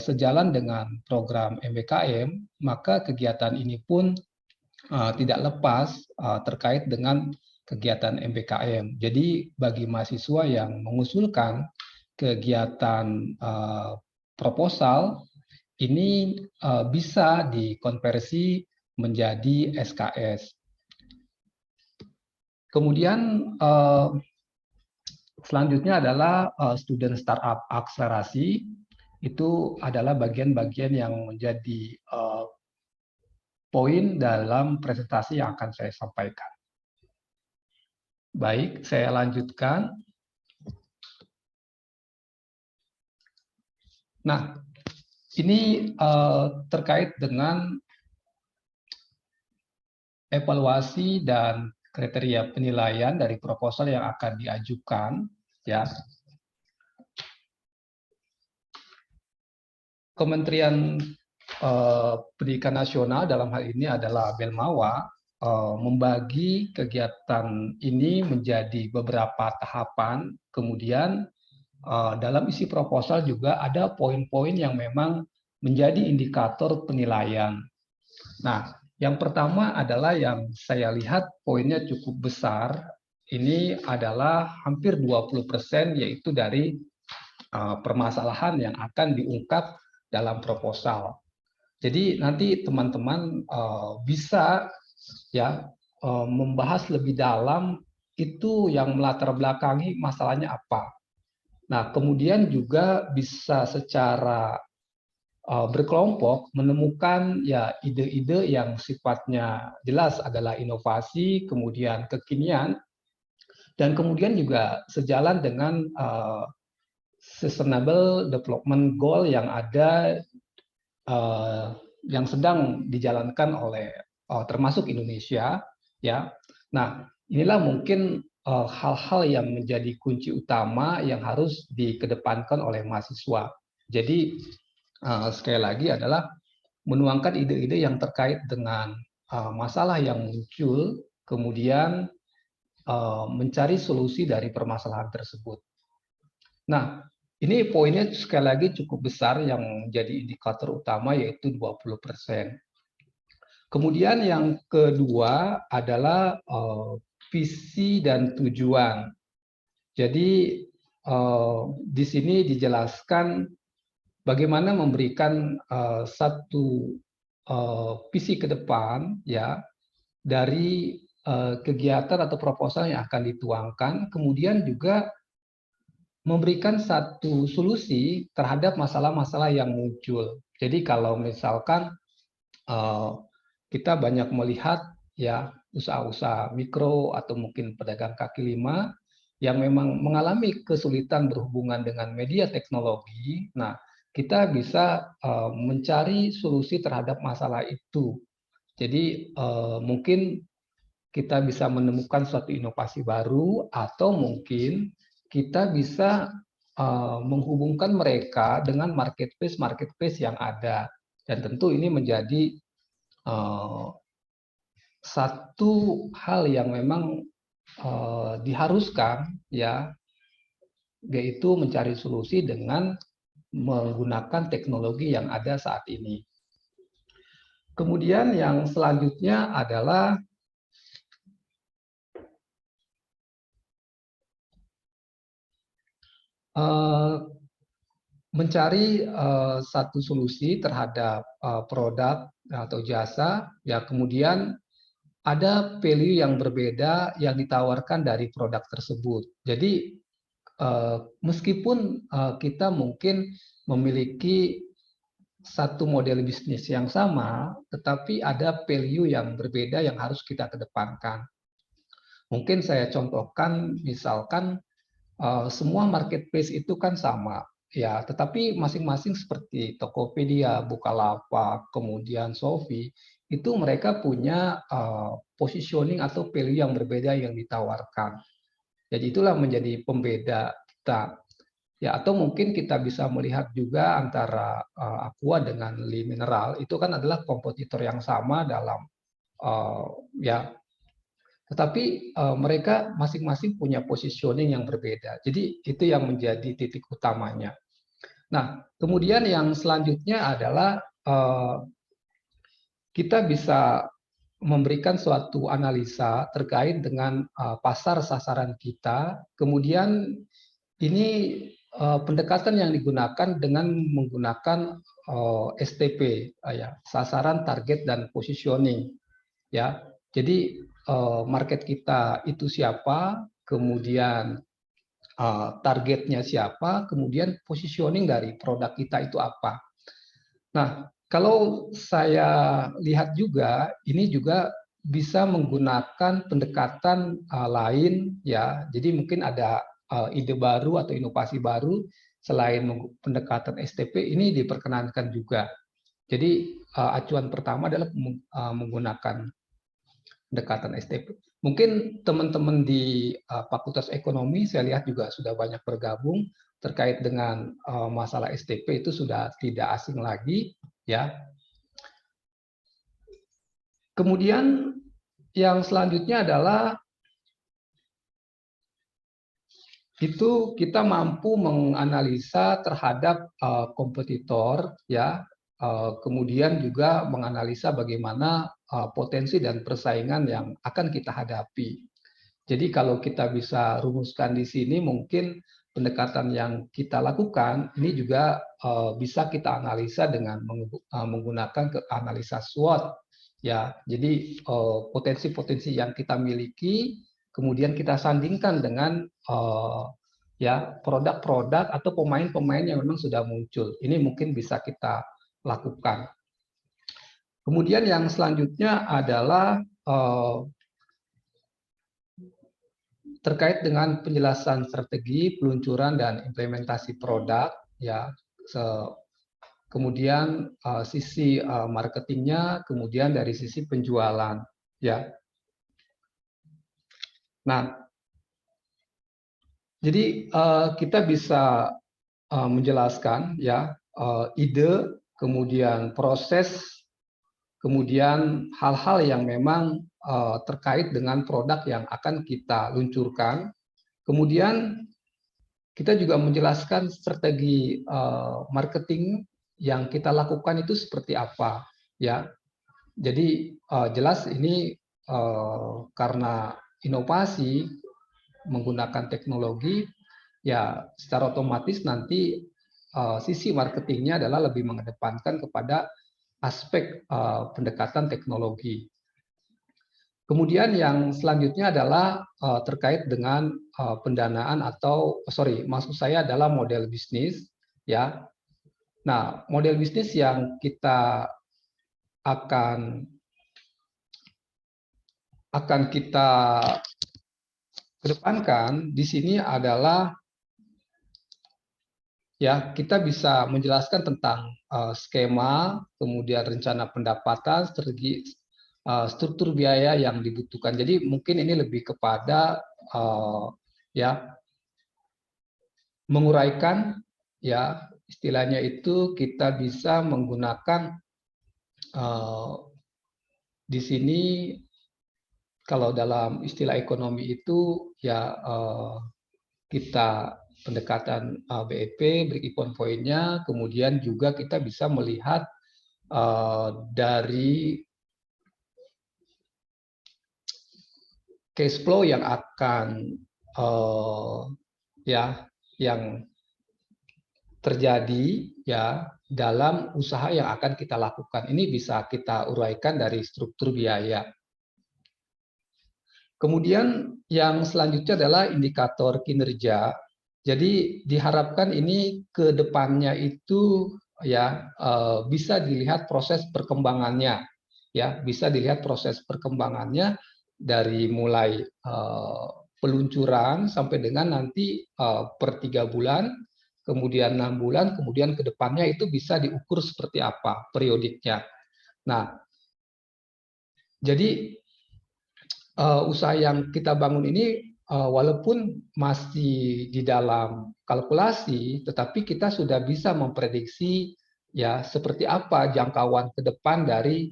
sejalan dengan program MBKM, maka kegiatan ini pun tidak lepas terkait dengan kegiatan MBKM. Jadi bagi mahasiswa yang mengusulkan kegiatan proposal ini bisa dikonversi menjadi SKS. Kemudian selanjutnya adalah student startup akselerasi. Itu adalah bagian-bagian yang menjadi poin dalam presentasi yang akan saya sampaikan. Baik, saya lanjutkan. Nah, ini terkait dengan evaluasi dan kriteria penilaian dari proposal yang akan diajukan, ya. Kementerian Pendidikan Nasional dalam hal ini adalah Belmawa membagi kegiatan ini menjadi beberapa tahapan, kemudian dalam isi proposal juga ada poin-poin yang memang menjadi indikator penilaian. Nah, yang pertama adalah yang saya lihat poinnya cukup besar, ini adalah hampir 20% yaitu dari permasalahan yang akan diungkap dalam proposal. Jadi nanti teman-teman bisa ya membahas lebih dalam itu yang melatar belakangi masalahnya apa. Nah, kemudian juga bisa secara berkelompok menemukan ya ide-ide yang sifatnya jelas adalah inovasi, kemudian kekinian, dan kemudian juga sejalan dengan Sustainable Development Goal yang ada yang sedang dijalankan oleh termasuk Indonesia, ya. Nah, inilah mungkin hal-hal yang menjadi kunci utama yang harus dikedepankan oleh mahasiswa. Jadi sekali lagi adalah menuangkan ide-ide yang terkait dengan masalah yang muncul, kemudian mencari solusi dari permasalahan tersebut. Nah, ini poinnya sekali lagi cukup besar yang menjadi indikator utama yaitu 20%. Kemudian yang kedua adalah visi dan tujuan. Jadi di sini dijelaskan bagaimana memberikan satu visi ke depan ya dari kegiatan atau proposal yang akan dituangkan, kemudian juga memberikan satu solusi terhadap masalah-masalah yang muncul. Jadi kalau misalkan kita banyak melihat ya usaha-usaha mikro atau mungkin pedagang kaki lima yang memang mengalami kesulitan berhubungan dengan media teknologi, nah kita bisa mencari solusi terhadap masalah itu. Jadi mungkin kita bisa menemukan suatu inovasi baru atau mungkin kita bisa menghubungkan mereka dengan marketplace yang ada. Dan tentu ini menjadi satu hal yang memang diharuskan, ya, yaitu mencari solusi dengan menggunakan teknologi yang ada saat ini. Kemudian yang selanjutnya adalah mencari satu solusi terhadap produk atau jasa, ya, kemudian ada value yang berbeda yang ditawarkan dari produk tersebut. Jadi meskipun kita mungkin memiliki satu model bisnis yang sama, tetapi ada value yang berbeda yang harus kita kedepankan. Mungkin saya contohkan, misalkan semua marketplace itu kan sama, ya, tetapi masing-masing seperti Tokopedia, Bukalapak, kemudian Shopee, itu mereka punya positioning atau value yang berbeda yang ditawarkan. Jadi itulah menjadi pembeda kita. Ya, atau mungkin kita bisa melihat juga antara Aqua dengan Lee Mineral, itu kan adalah kompetitor yang sama dalam ya, tetapi mereka masing-masing punya positioning yang berbeda. Jadi itu yang menjadi titik utamanya. Nah, kemudian yang selanjutnya adalah kita bisa memberikan suatu analisa terkait dengan pasar sasaran kita. Kemudian ini pendekatan yang digunakan dengan menggunakan STP, ya, sasaran, target, dan positioning. Ya, jadi market kita itu siapa, kemudian targetnya siapa, kemudian positioning dari produk kita itu apa. Nah, kalau saya lihat juga, ini juga bisa menggunakan pendekatan lain, ya. Jadi mungkin ada ide baru atau inovasi baru selain pendekatan STP, ini diperkenankan juga. Jadi acuan pertama adalah menggunakan pendekatan STP. Mungkin teman-teman di Fakultas Ekonomi saya lihat juga sudah banyak bergabung terkait dengan masalah STP, itu sudah tidak asing lagi, ya. Kemudian yang selanjutnya adalah itu kita mampu menganalisa terhadap kompetitor, ya. Kemudian juga menganalisa bagaimana potensi dan persaingan yang akan kita hadapi. Jadi kalau kita bisa rumuskan di sini, mungkin pendekatan yang kita lakukan ini juga bisa kita analisa dengan menggunakan analisa SWOT, ya. Jadi potensi-potensi yang kita miliki, kemudian kita sandingkan dengan ya, produk-produk atau pemain-pemain yang memang sudah muncul. Ini mungkin bisa kita lakukan. Kemudian yang selanjutnya adalah terkait dengan penjelasan strategi, peluncuran, dan implementasi produk, ya. Kemudian sisi marketingnya, kemudian dari sisi penjualan, ya. Nah, jadi kita bisa menjelaskan, ya, ide, kemudian proses, kemudian hal-hal yang memang terkait dengan produk yang akan kita luncurkan. Kemudian kita juga menjelaskan strategi marketing yang kita lakukan itu seperti apa, ya. Jadi jelas ini karena inovasi menggunakan teknologi, ya, secara otomatis nanti sisi marketingnya adalah lebih mengedepankan kepada aspek pendekatan teknologi. Kemudian yang selanjutnya adalah terkait dengan pendanaan atau maksud saya adalah model bisnis, ya. Nah, model bisnis yang kita akan kita kedepankan di sini adalah, ya, kita bisa menjelaskan tentang skema, kemudian rencana pendapatan, strategi, struktur biaya yang dibutuhkan. Jadi mungkin ini lebih kepada ya, menguraikan, ya, istilahnya itu kita bisa menggunakan di sini kalau dalam istilah ekonomi itu ya kita pendekatan BEP, break-even point-nya, kemudian juga kita bisa melihat dari cash flow yang akan yang terjadi ya dalam usaha yang akan kita lakukan. Ini bisa kita uraikan dari struktur biaya. Kemudian yang selanjutnya adalah indikator kinerja. Jadi diharapkan ini ke depannya itu ya bisa dilihat proses perkembangannya, ya bisa dilihat proses perkembangannya dari mulai peluncuran sampai dengan nanti per 3 bulan, kemudian 6 bulan, kemudian ke depannya itu bisa diukur seperti apa periodiknya. Nah, jadi usaha yang kita bangun ini walaupun masih di dalam kalkulasi, tetapi kita sudah bisa memprediksi ya seperti apa jangkauan ke depan dari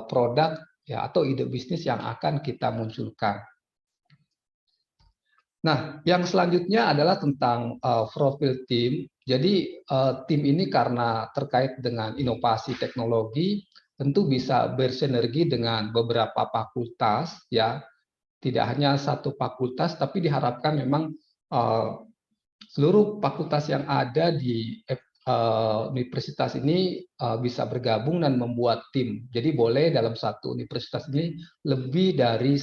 produk ya atau ide bisnis yang akan kita munculkan. Nah, yang selanjutnya adalah tentang profil tim. Jadi tim ini karena terkait dengan inovasi teknologi, tentu bisa bersinergi dengan beberapa fakultas, ya. Tidak hanya satu fakultas, tapi diharapkan memang seluruh fakultas yang ada di universitas ini bisa bergabung dan membuat tim. Jadi boleh dalam satu universitas ini lebih dari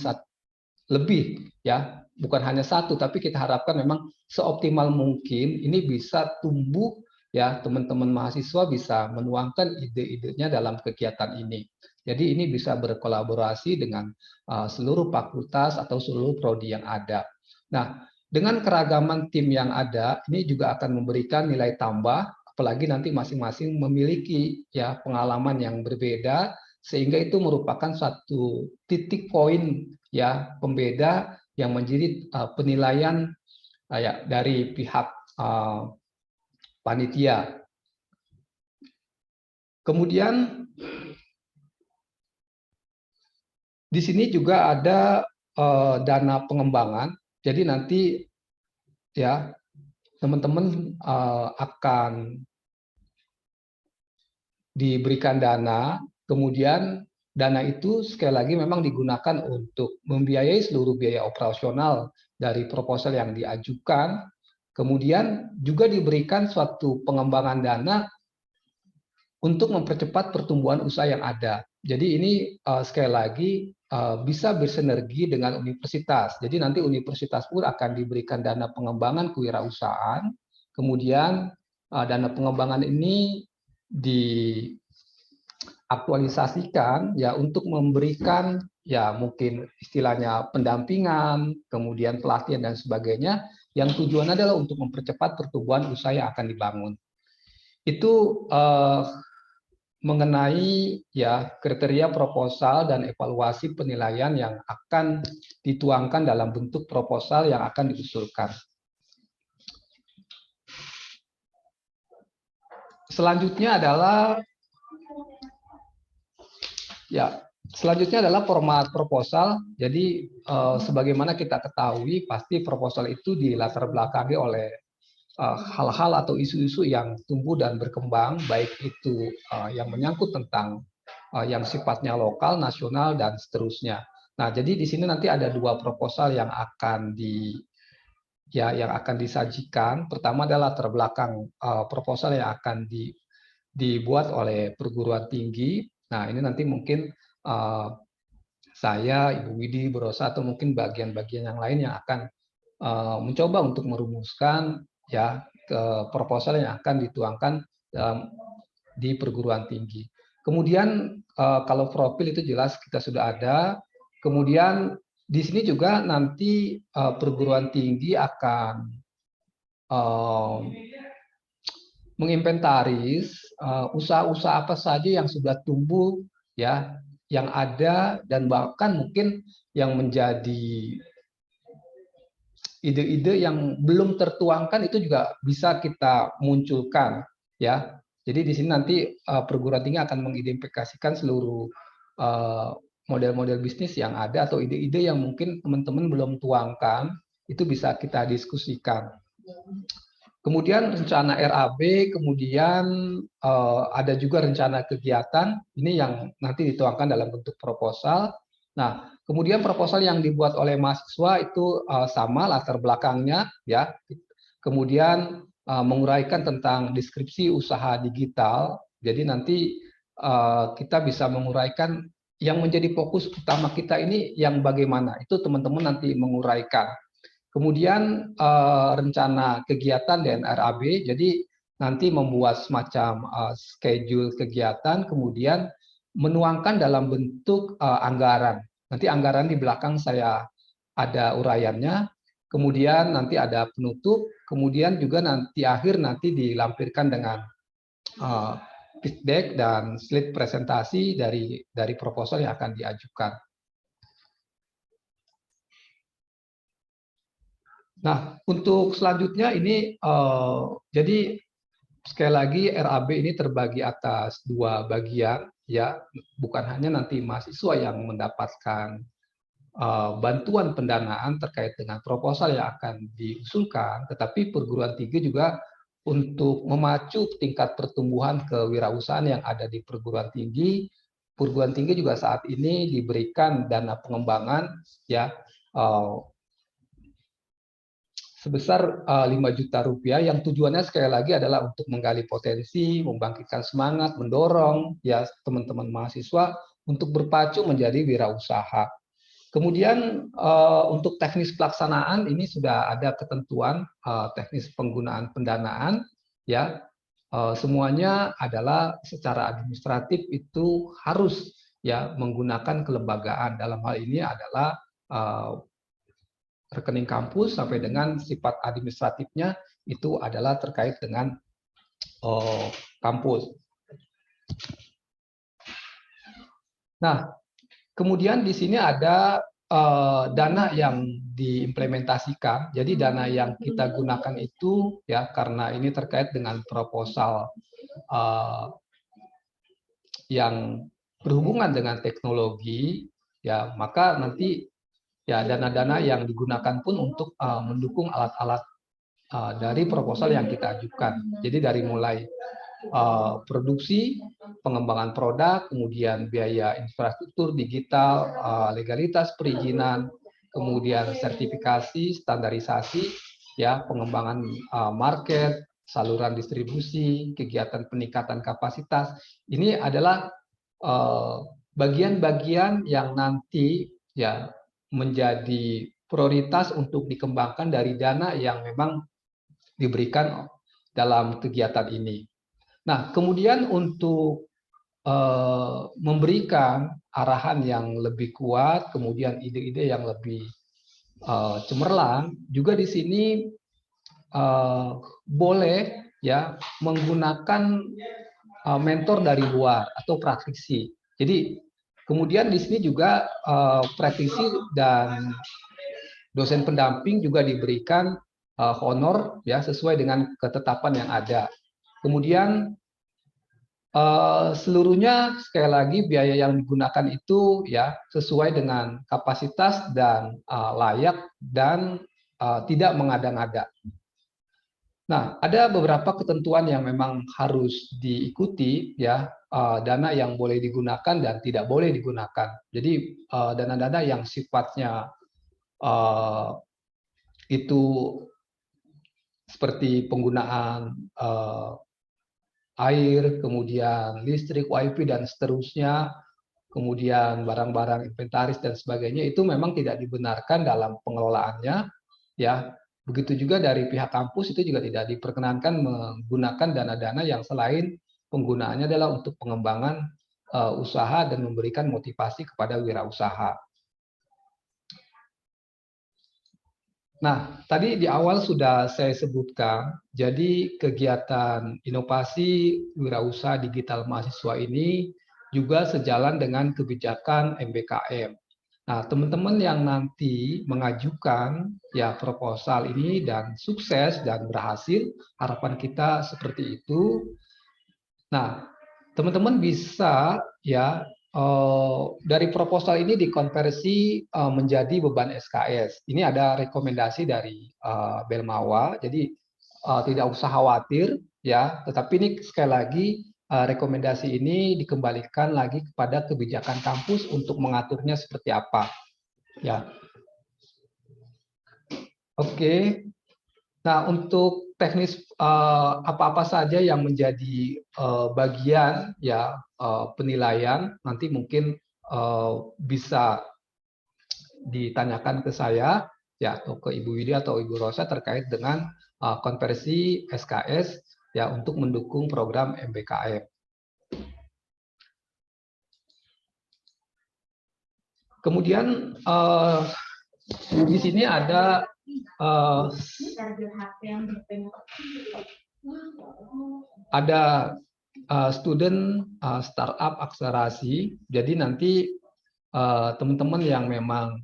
ya, bukan hanya satu, tapi kita harapkan memang seoptimal mungkin ini bisa tumbuh ya, teman-teman mahasiswa bisa menuangkan ide-idenya dalam kegiatan ini. Jadi ini bisa berkolaborasi dengan seluruh fakultas atau seluruh prodi yang ada. Nah, dengan keragaman tim yang ada, ini juga akan memberikan nilai tambah, apalagi nanti masing-masing memiliki ya pengalaman yang berbeda, sehingga itu merupakan satu titik poin ya pembeda yang menjadi penilaian ya dari pihak panitia. Kemudian di sini juga ada dana pengembangan. Jadi nanti ya teman-teman akan diberikan dana, kemudian dana itu sekali lagi memang digunakan untuk membiayai seluruh biaya operasional dari proposal yang diajukan, kemudian juga diberikan suatu pengembangan dana untuk mempercepat pertumbuhan usaha yang ada. Jadi ini sekali lagi bisa bersinergi dengan universitas. Jadi nanti universitas pun akan diberikan dana pengembangan kewirausahaan, kemudian dana pengembangan ini diaktualisasikan ya untuk memberikan ya mungkin istilahnya pendampingan, kemudian pelatihan dan sebagainya yang tujuannya adalah untuk mempercepat pertumbuhan usaha yang akan dibangun. Itu mengenai ya kriteria proposal dan evaluasi penilaian yang akan dituangkan dalam bentuk proposal yang akan diusulkan. Selanjutnya adalah format proposal. Jadi sebagaimana kita ketahui pasti proposal itu dilatar belakangi oleh hal-hal atau isu-isu yang tumbuh dan berkembang, baik itu yang menyangkut tentang yang sifatnya lokal, nasional, dan seterusnya. Nah, jadi di sini nanti ada 2 proposal yang akan disajikan. Pertama adalah latar belakang proposal yang akan dibuat oleh perguruan tinggi. Nah, ini nanti mungkin saya, Ibu Widi, Bu Rosa, atau mungkin bagian-bagian yang lain yang akan mencoba untuk merumuskan ya ke proposal yang akan dituangkan di perguruan tinggi. Kemudian kalau profil itu jelas kita sudah ada. Kemudian di sini juga nanti perguruan tinggi akan menginventaris usaha-usaha apa saja yang sudah tumbuh ya, yang ada, dan bahkan mungkin yang menjadi ide-ide yang belum tertuangkan itu juga bisa kita munculkan ya. Jadi di sini nanti perguruan tinggi akan mengidentifikasikan seluruh model-model bisnis yang ada atau ide-ide yang mungkin teman-teman belum tuangkan, itu bisa kita diskusikan. Kemudian rencana RAB, kemudian ada juga rencana kegiatan, ini yang nanti dituangkan dalam bentuk proposal. Nah, kemudian proposal yang dibuat oleh mahasiswa itu sama latar belakangnya, ya. Kemudian menguraikan tentang deskripsi usaha digital. Jadi nanti kita bisa menguraikan yang menjadi fokus utama kita ini yang bagaimana. Itu teman-teman nanti menguraikan. Kemudian rencana kegiatan dan RAB, jadi nanti membuat semacam schedule kegiatan, kemudian menuangkan dalam bentuk anggaran. Nanti anggaran di belakang saya ada uraiannya, kemudian nanti ada penutup, kemudian juga nanti akhir nanti dilampirkan dengan pitch deck dan slide presentasi dari proposal yang akan diajukan. Nah, untuk selanjutnya ini jadi sekali lagi RAB ini terbagi atas dua bagian, ya, bukan hanya nanti mahasiswa yang mendapatkan bantuan pendanaan terkait dengan proposal yang akan diusulkan, tetapi perguruan tinggi juga untuk memacu tingkat pertumbuhan kewirausahaan yang ada di perguruan tinggi juga saat ini diberikan dana pengembangan, ya, sebesar 5 juta rupiah yang tujuannya sekali lagi adalah untuk menggali potensi, membangkitkan semangat, mendorong ya teman-teman mahasiswa untuk berpacu menjadi wirausaha. Kemudian untuk teknis pelaksanaan ini sudah ada ketentuan teknis penggunaan pendanaan, ya, semuanya adalah secara administratif itu harus ya menggunakan kelembagaan. Dalam hal ini adalah rekening kampus sampai dengan sifat administratifnya itu adalah terkait dengan kampus. Nah, kemudian di sini ada dana yang diimplementasikan. Jadi dana yang kita gunakan itu ya karena ini terkait dengan proposal yang berhubungan dengan teknologi, ya maka nanti ya dana-dana yang digunakan pun untuk mendukung alat-alat dari proposal yang kita ajukan. Jadi dari mulai produksi, pengembangan produk, kemudian biaya infrastruktur digital, legalitas perizinan, kemudian sertifikasi, standarisasi, ya pengembangan market, saluran distribusi, kegiatan peningkatan kapasitas. Ini adalah bagian-bagian yang nanti ya menjadi prioritas untuk dikembangkan dari dana yang memang diberikan dalam kegiatan ini. Nah, kemudian untuk memberikan arahan yang lebih kuat, kemudian ide-ide yang lebih cemerlang, juga di sini boleh ya menggunakan mentor dari luar atau praktisi. Jadi kemudian di sini juga praktisi dan dosen pendamping juga diberikan honor ya sesuai dengan ketetapan yang ada. Kemudian seluruhnya sekali lagi biaya yang digunakan itu ya sesuai dengan kapasitas dan layak dan tidak mengada-ngada. Nah, ada beberapa ketentuan yang memang harus diikuti ya, dana yang boleh digunakan dan tidak boleh digunakan. Jadi dana-dana yang sifatnya itu seperti penggunaan air, kemudian listrik, wifi dan seterusnya, kemudian barang-barang inventaris dan sebagainya itu memang tidak dibenarkan dalam pengelolaannya, ya. Begitu juga dari pihak kampus itu juga tidak diperkenankan menggunakan dana-dana yang selain penggunaannya adalah untuk pengembangan usaha dan memberikan motivasi kepada wirausaha. Nah, tadi di awal sudah saya sebutkan, jadi kegiatan inovasi wirausaha digital mahasiswa ini juga sejalan dengan kebijakan MBKM. Nah, teman-teman yang nanti mengajukan ya proposal ini dan sukses dan berhasil, harapan kita seperti itu. Nah, teman-teman bisa ya dari proposal ini dikonversi menjadi beban SKS. Ini ada rekomendasi dari Belmawa, jadi tidak usah khawatir ya. Tetapi ini sekali lagi rekomendasi ini dikembalikan lagi kepada kebijakan kampus untuk mengaturnya seperti apa. Ya, oke. Nah, untuk teknis apa-apa saja yang menjadi bagian ya penilaian nanti mungkin bisa ditanyakan ke saya ya atau ke Ibu Widya atau Ibu Rosa terkait dengan konversi SKS ya untuk mendukung program MBKM. Kemudian di sini ada student startup akselerasi. Jadi nanti teman-teman yang memang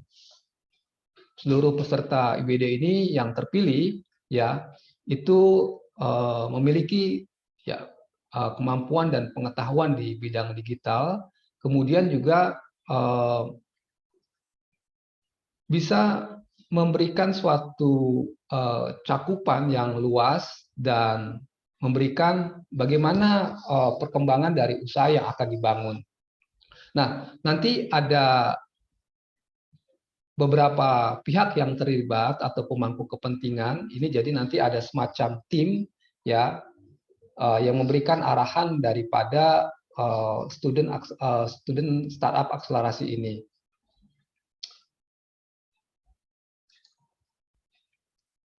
seluruh peserta IBD ini yang terpilih ya itu memiliki ya kemampuan dan pengetahuan di bidang digital, kemudian juga bisa memberikan suatu cakupan yang luas dan memberikan bagaimana perkembangan dari usaha yang akan dibangun. Nah, nanti ada beberapa pihak yang terlibat atau pemangku kepentingan. Ini jadi nanti ada semacam tim ya yang memberikan arahan daripada student startup akselerasi ini.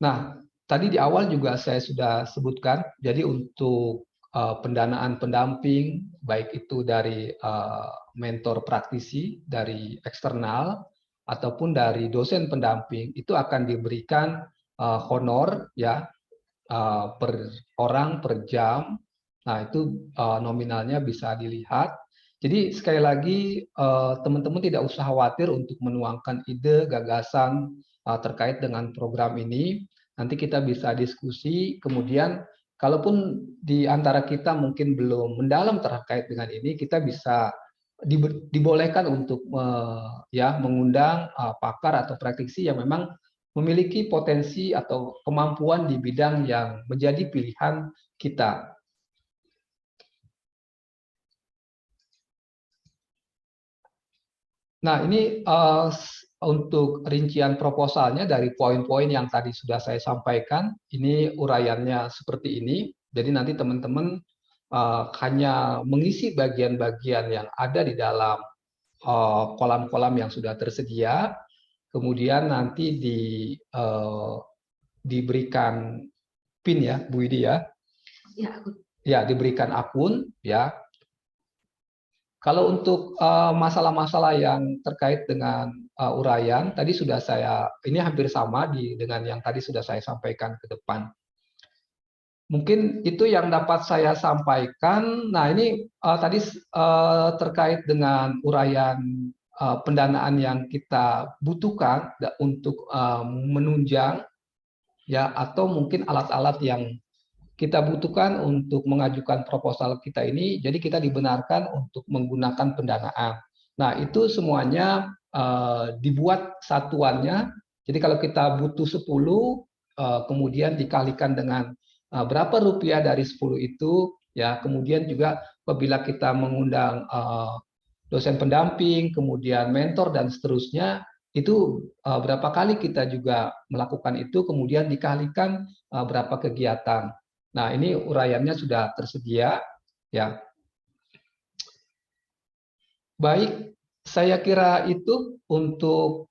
Nah, tadi di awal juga saya sudah sebutkan, jadi untuk pendanaan pendamping, baik itu dari mentor praktisi, dari eksternal, ataupun dari dosen pendamping, itu akan diberikan honor ya per orang per jam. Nah, itu nominalnya bisa dilihat. Jadi sekali lagi teman-teman tidak usah khawatir untuk menuangkan ide, gagasan terkait dengan program ini. Nanti kita bisa diskusi, kemudian kalaupun di antara kita mungkin belum mendalam terkait dengan ini, kita bisa dibolehkan untuk ya mengundang pakar atau praktisi yang memang memiliki potensi atau kemampuan di bidang yang menjadi pilihan kita. Nah, ini untuk rincian proposalnya dari poin-poin yang tadi sudah saya sampaikan. Ini uraiannya seperti ini. Jadi nanti teman-teman hanya mengisi bagian-bagian yang ada di dalam kolam-kolam yang sudah tersedia. Kemudian nanti diberikan PIN ya, Bu Widi ya. Ya, diberikan akun ya. Kalau untuk masalah-masalah yang terkait dengan uraian, tadi sudah ini hampir sama dengan yang tadi sudah saya sampaikan ke depan. Mungkin itu yang dapat saya sampaikan. Nah, ini tadi terkait dengan uraian pendanaan yang kita butuhkan untuk menunjang, ya, atau mungkin alat-alat yang kita butuhkan untuk mengajukan proposal kita ini, jadi kita dibenarkan untuk menggunakan pendanaan. Nah, itu semuanya dibuat satuannya. Jadi kalau kita butuh 10, kemudian dikalikan dengan berapa rupiah dari 10 itu, ya. Kemudian juga apabila kita mengundang dosen pendamping, kemudian mentor dan seterusnya, itu berapa kali kita juga melakukan itu, kemudian dikalikan berapa kegiatan. Nah, ini uraiannya sudah tersedia, ya. Baik, saya kira itu untuk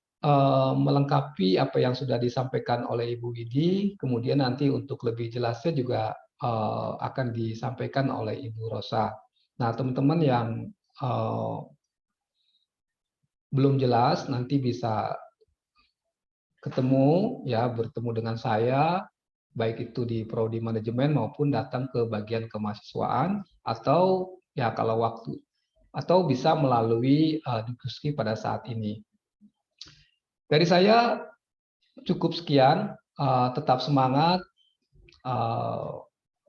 melengkapi apa yang sudah disampaikan oleh Ibu Widi. Kemudian nanti untuk lebih jelasnya juga akan disampaikan oleh Ibu Rosa. Nah, teman-teman yang belum jelas nanti bisa bertemu dengan saya, baik itu di prodi manajemen maupun datang ke bagian kemahasiswaan, atau ya kalau waktu, atau bisa melalui diskusi pada saat ini. Dari saya cukup sekian, tetap semangat.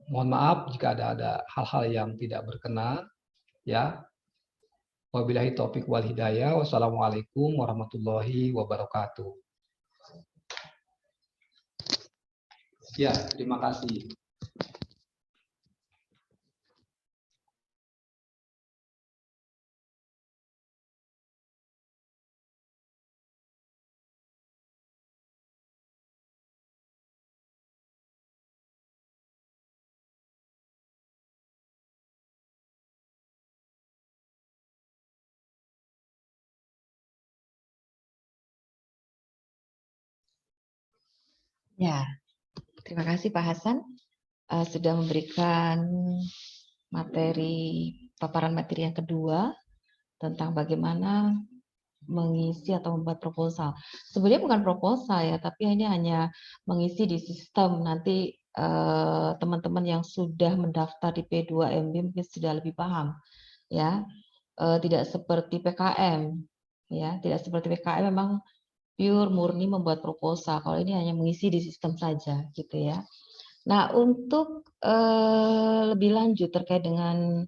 Mohon maaf jika ada hal-hal yang tidak berkenan, ya. Wabillahi taufik wal hidayah. Wassalamualaikum warahmatullahi wabarakatuh. Ya, terima kasih. Ya, terima kasih Pak Hasan sudah memberikan paparan materi yang kedua tentang bagaimana mengisi atau membuat proposal. Sebenarnya bukan proposal ya, tapi ini hanya mengisi di sistem. Nanti teman-teman yang sudah mendaftar di P2MB mungkin sudah lebih paham, ya. Tidak seperti PKM, ya. Tidak seperti PKM memang pure murni membuat proposal. Kalau ini hanya mengisi di sistem saja, gitu ya. Nah, untuk lebih lanjut terkait dengan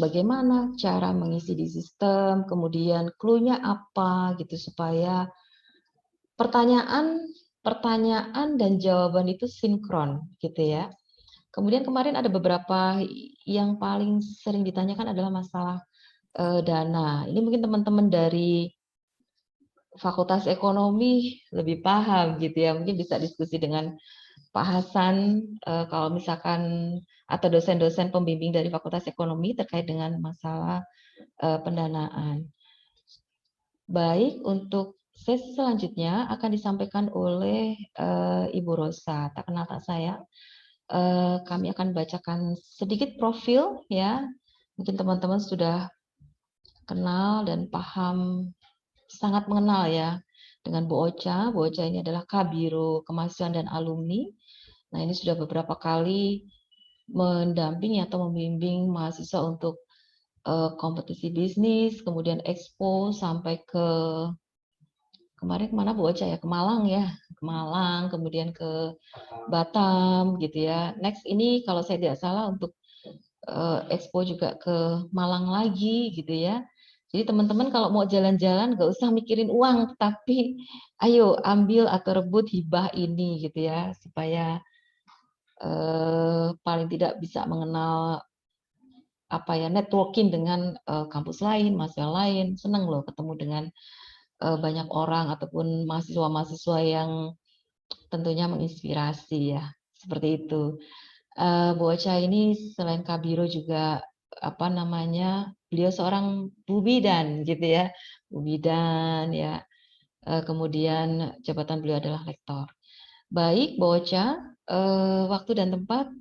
bagaimana cara mengisi di sistem, kemudian clue-nya apa gitu supaya pertanyaan dan jawaban itu sinkron gitu ya. Kemudian kemarin ada beberapa yang paling sering ditanyakan adalah masalah dana. Ini mungkin teman-teman dari Fakultas Ekonomi lebih paham gitu ya. Mungkin bisa diskusi dengan Pak Hasan kalau misalkan atau dosen-dosen pembimbing dari Fakultas Ekonomi terkait dengan masalah pendanaan. Baik, untuk sesi selanjutnya akan disampaikan oleh Ibu Rosa. Tak kenal tak sayang. Kami akan bacakan sedikit profil ya. Mungkin teman-teman sudah kenal dan paham, sangat mengenal ya dengan Bu Ocha. Bu Ocha ini adalah Kabiro Kemahasiswaan dan Alumni. Nah, ini sudah beberapa kali mendampingi atau membimbing mahasiswa untuk kompetisi bisnis, kemudian expo sampai ke kemarin kemana Bu Ocha ya? Ke Malang ya, ke Malang, kemudian ke Batam gitu ya. Next ini kalau saya tidak salah untuk expo juga ke Malang lagi gitu ya. Jadi teman-teman kalau mau jalan-jalan nggak usah mikirin uang, tapi ayo ambil atau rebut hibah ini gitu ya, supaya paling tidak bisa mengenal apa ya networking dengan kampus lain, mahasiswa lain. Senang loh ketemu dengan banyak orang ataupun mahasiswa-mahasiswa yang tentunya menginspirasi ya, seperti itu. Bu Ocha ini selain Kabiro juga apa namanya, beliau seorang Bu Bidan gitu ya, Bu Bidan ya. Kemudian jabatan beliau adalah lektor. Baik, Bu Ocha, waktu dan tempat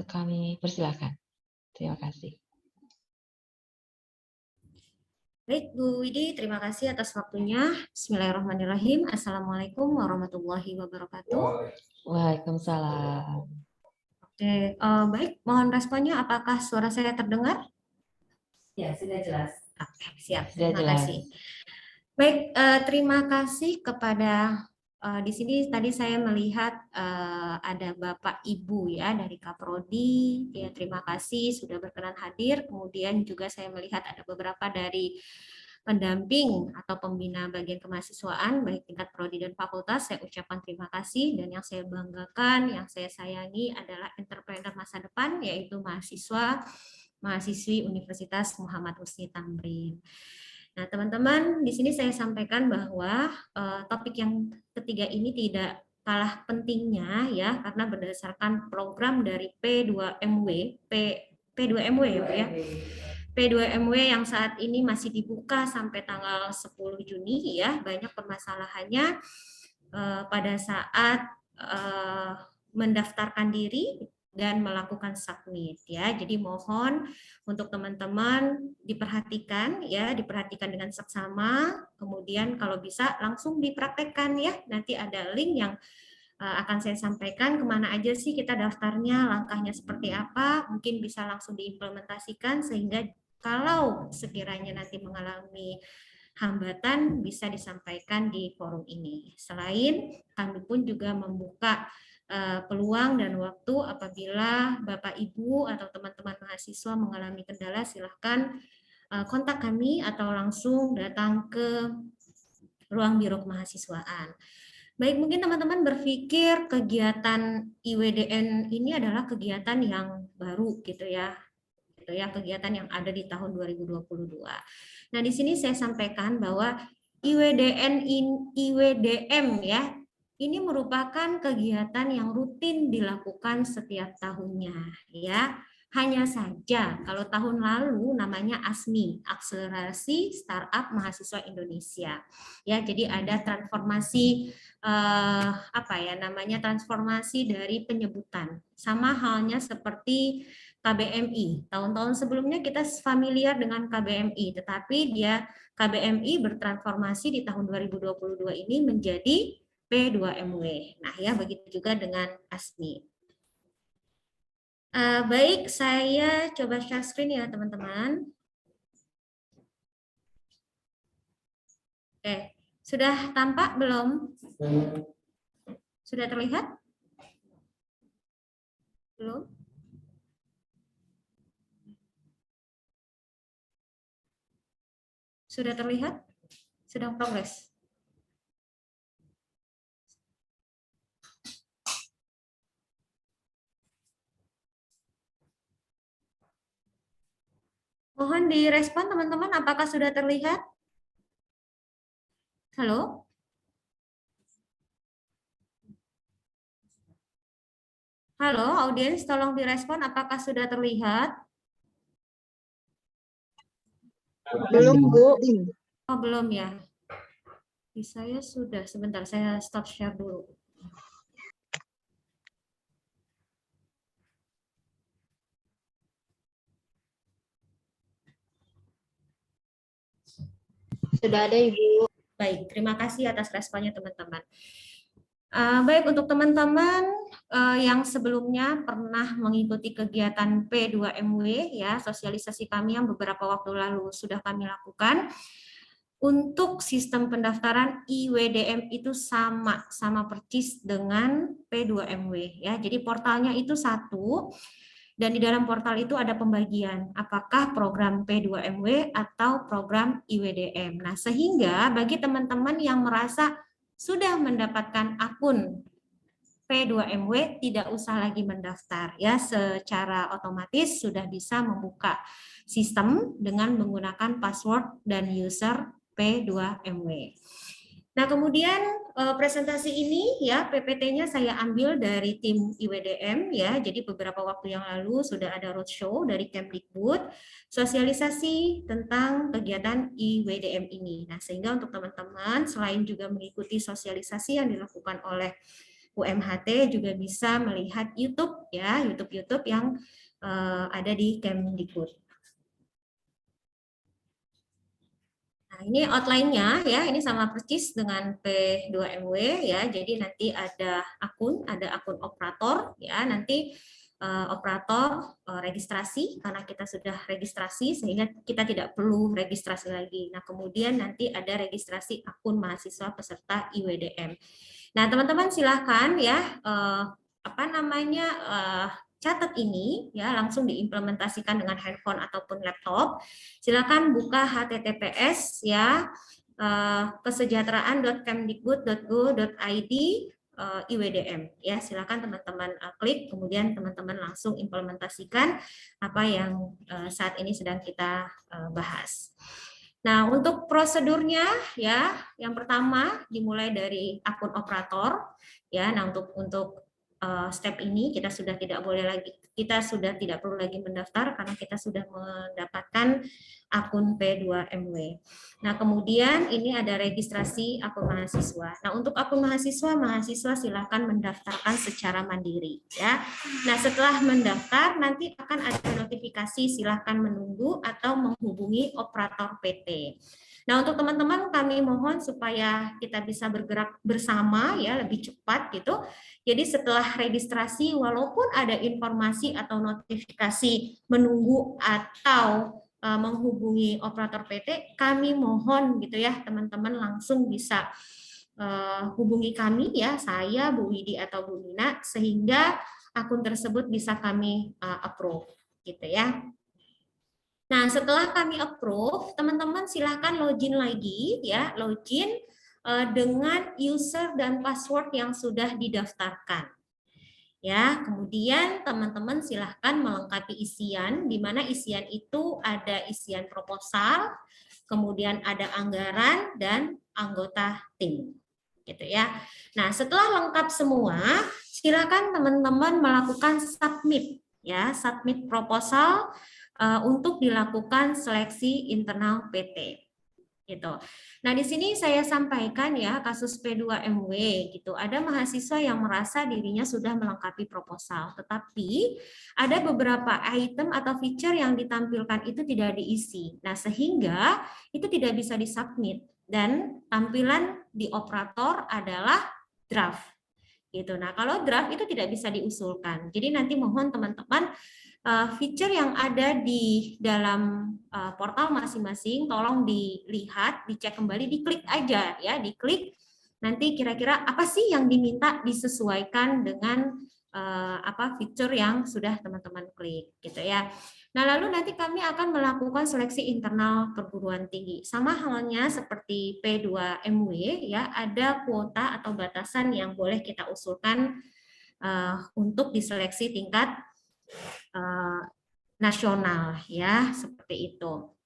kami persilahkan. Terima kasih. Baik, Bu Widi, terima kasih atas waktunya. Bismillahirrahmanirrahim. Assalamualaikum warahmatullahi wabarakatuh. Waalaikumsalam. Oke, baik. Mohon responnya. Apakah suara saya terdengar? Ya, sudah jelas. Oke, siap. Sudah Terima jelas. kasih. Baik, terima kasih kepada di sini tadi saya melihat ada Bapak Ibu ya dari Kaprodi. Ya, terima kasih sudah berkenan hadir. Kemudian juga saya melihat ada beberapa dari pendamping atau pembina bagian kemahasiswaan baik tingkat prodi dan fakultas. Saya ucapkan terima kasih, dan yang saya banggakan, yang saya sayangi adalah entrepreneur masa depan, yaitu mahasiswi Universitas Muhammad Husni Tamrin. Nah, teman-teman, di sini saya sampaikan bahwa topik yang ketiga ini tidak kalah pentingnya ya, karena berdasarkan program dari P2MW ya, P2MW yang saat ini masih dibuka sampai tanggal 10 Juni ya, banyak permasalahannya pada saat mendaftarkan diri dan melakukan submit ya. Jadi mohon untuk teman-teman diperhatikan ya, diperhatikan dengan seksama, kemudian kalau bisa langsung dipraktekkan ya. Nanti ada link yang akan saya sampaikan kemana aja sih kita daftarnya, langkahnya seperti apa, mungkin bisa langsung diimplementasikan sehingga kalau sekiranya nanti mengalami hambatan bisa disampaikan di forum ini. Selain kami pun juga membuka peluang dan waktu apabila Bapak Ibu atau teman-teman mahasiswa mengalami kendala, silahkan kontak kami atau langsung datang ke ruang biro kemahasiswaan. Baik, mungkin teman-teman berpikir kegiatan IWDN ini adalah kegiatan yang baru gitu ya, kegiatan yang ada di tahun 2022. Nah, di sini saya sampaikan bahwa IWDM ya, ini merupakan kegiatan yang rutin dilakukan setiap tahunnya ya. Hanya saja kalau tahun lalu namanya ASMI, Akselerasi Startup Mahasiswa Indonesia. Ya, jadi ada transformasi transformasi dari penyebutan. Sama halnya seperti KBMI. Tahun-tahun sebelumnya kita familiar dengan KBMI, tetapi dia KBMI bertransformasi di tahun 2022 ini menjadi P2MW. Nah, ya begitu juga dengan ASMI. Baik, saya coba share screen ya teman-teman. Oke, sudah tampak belum? Sudah terlihat? Belum? Sudah terlihat? Sedang progres? Mohon direspon teman-teman, apakah sudah terlihat? Halo? Halo, audiens, tolong direspon apakah sudah terlihat? Belum, Bu. Oh, belum ya. Di saya sudah, sebentar saya stop share dulu. Sudah ada, Ibu. Baik, terima kasih atas responnya teman-teman. Baik, untuk teman-teman yang sebelumnya pernah mengikuti kegiatan P2MW ya, sosialisasi kami yang beberapa waktu lalu sudah kami lakukan. Untuk sistem pendaftaran IWDM itu sama persis dengan P2MW ya. Jadi portalnya itu satu. Dan di dalam portal itu ada pembagian apakah program P2MW atau program IWDM. Nah, sehingga bagi teman-teman yang merasa sudah mendapatkan akun P2MW tidak usah lagi mendaftar ya, secara otomatis sudah bisa membuka sistem dengan menggunakan password dan user P2MW. Nah, kemudian presentasi ini ya PPT-nya saya ambil dari tim IWDM ya. Jadi beberapa waktu yang lalu sudah ada roadshow dari Kemdikbud sosialisasi tentang kegiatan IWDM ini. Nah, sehingga untuk teman-teman selain juga mengikuti sosialisasi yang dilakukan oleh UMHT juga bisa melihat YouTube ya, YouTube yang ada di Kemdikbud. Nah, ini outline-nya ya, ini sama persis dengan P2MW ya. Jadi nanti ada akun operator ya, nanti operator registrasi karena kita sudah registrasi sehingga kita tidak perlu registrasi lagi. Nah, kemudian nanti ada registrasi akun mahasiswa peserta IWDM. Nah, teman-teman silahkan ya catat ini ya, langsung diimplementasikan dengan handphone ataupun laptop. Silakan buka https ya kesejahteraan.kemdikbud.go.id IWDM ya. Silakan teman-teman klik, kemudian teman-teman langsung implementasikan apa yang saat ini sedang kita bahas. Nah, untuk prosedurnya ya, yang pertama dimulai dari akun operator ya. Nah, untuk step ini kita sudah tidak perlu lagi mendaftar karena kita sudah mendapatkan akun P2MW. Nah, kemudian ini ada registrasi akun mahasiswa. Nah, untuk akun mahasiswa silakan mendaftarkan secara mandiri ya. Nah, setelah mendaftar nanti akan ada notifikasi silakan menunggu atau menghubungi operator PT. Nah, untuk teman-teman kami mohon supaya kita bisa bergerak bersama ya, lebih cepat gitu. Jadi setelah registrasi walaupun ada informasi atau notifikasi menunggu atau menghubungi operator PT, kami mohon gitu ya teman-teman langsung bisa hubungi kami ya, saya, Bu Widi atau Bu Nina, sehingga akun tersebut bisa kami approve gitu ya. Nah, setelah kami approve, teman-teman silahkan login lagi ya, login dengan user dan password yang sudah didaftarkan. Ya, kemudian teman-teman silahkan melengkapi isian, di mana isian itu ada isian proposal, kemudian ada anggaran dan anggota tim, gitu ya. Nah, setelah lengkap semua, silakan teman-teman melakukan submit, ya, submit proposal untuk dilakukan seleksi internal PT. Gitu. Nah, di sini saya sampaikan ya kasus P2MW gitu. Ada mahasiswa yang merasa dirinya sudah melengkapi proposal, tetapi ada beberapa item atau feature yang ditampilkan itu tidak diisi. Nah, sehingga itu tidak bisa disubmit dan tampilan di operator adalah draft. Gitu. Nah, kalau draft itu tidak bisa diusulkan. Jadi nanti mohon teman-teman feature yang ada di dalam portal masing-masing tolong dilihat, dicek kembali, diklik aja ya, diklik nanti kira-kira apa sih yang diminta disesuaikan dengan apa fitur yang sudah teman-teman klik gitu ya. Nah, lalu nanti kami akan melakukan seleksi internal perguruan tinggi. Sama halnya seperti P2MW ya, ada kuota atau batasan yang boleh kita usulkan untuk diseleksi tingkat nasional ya, seperti itu.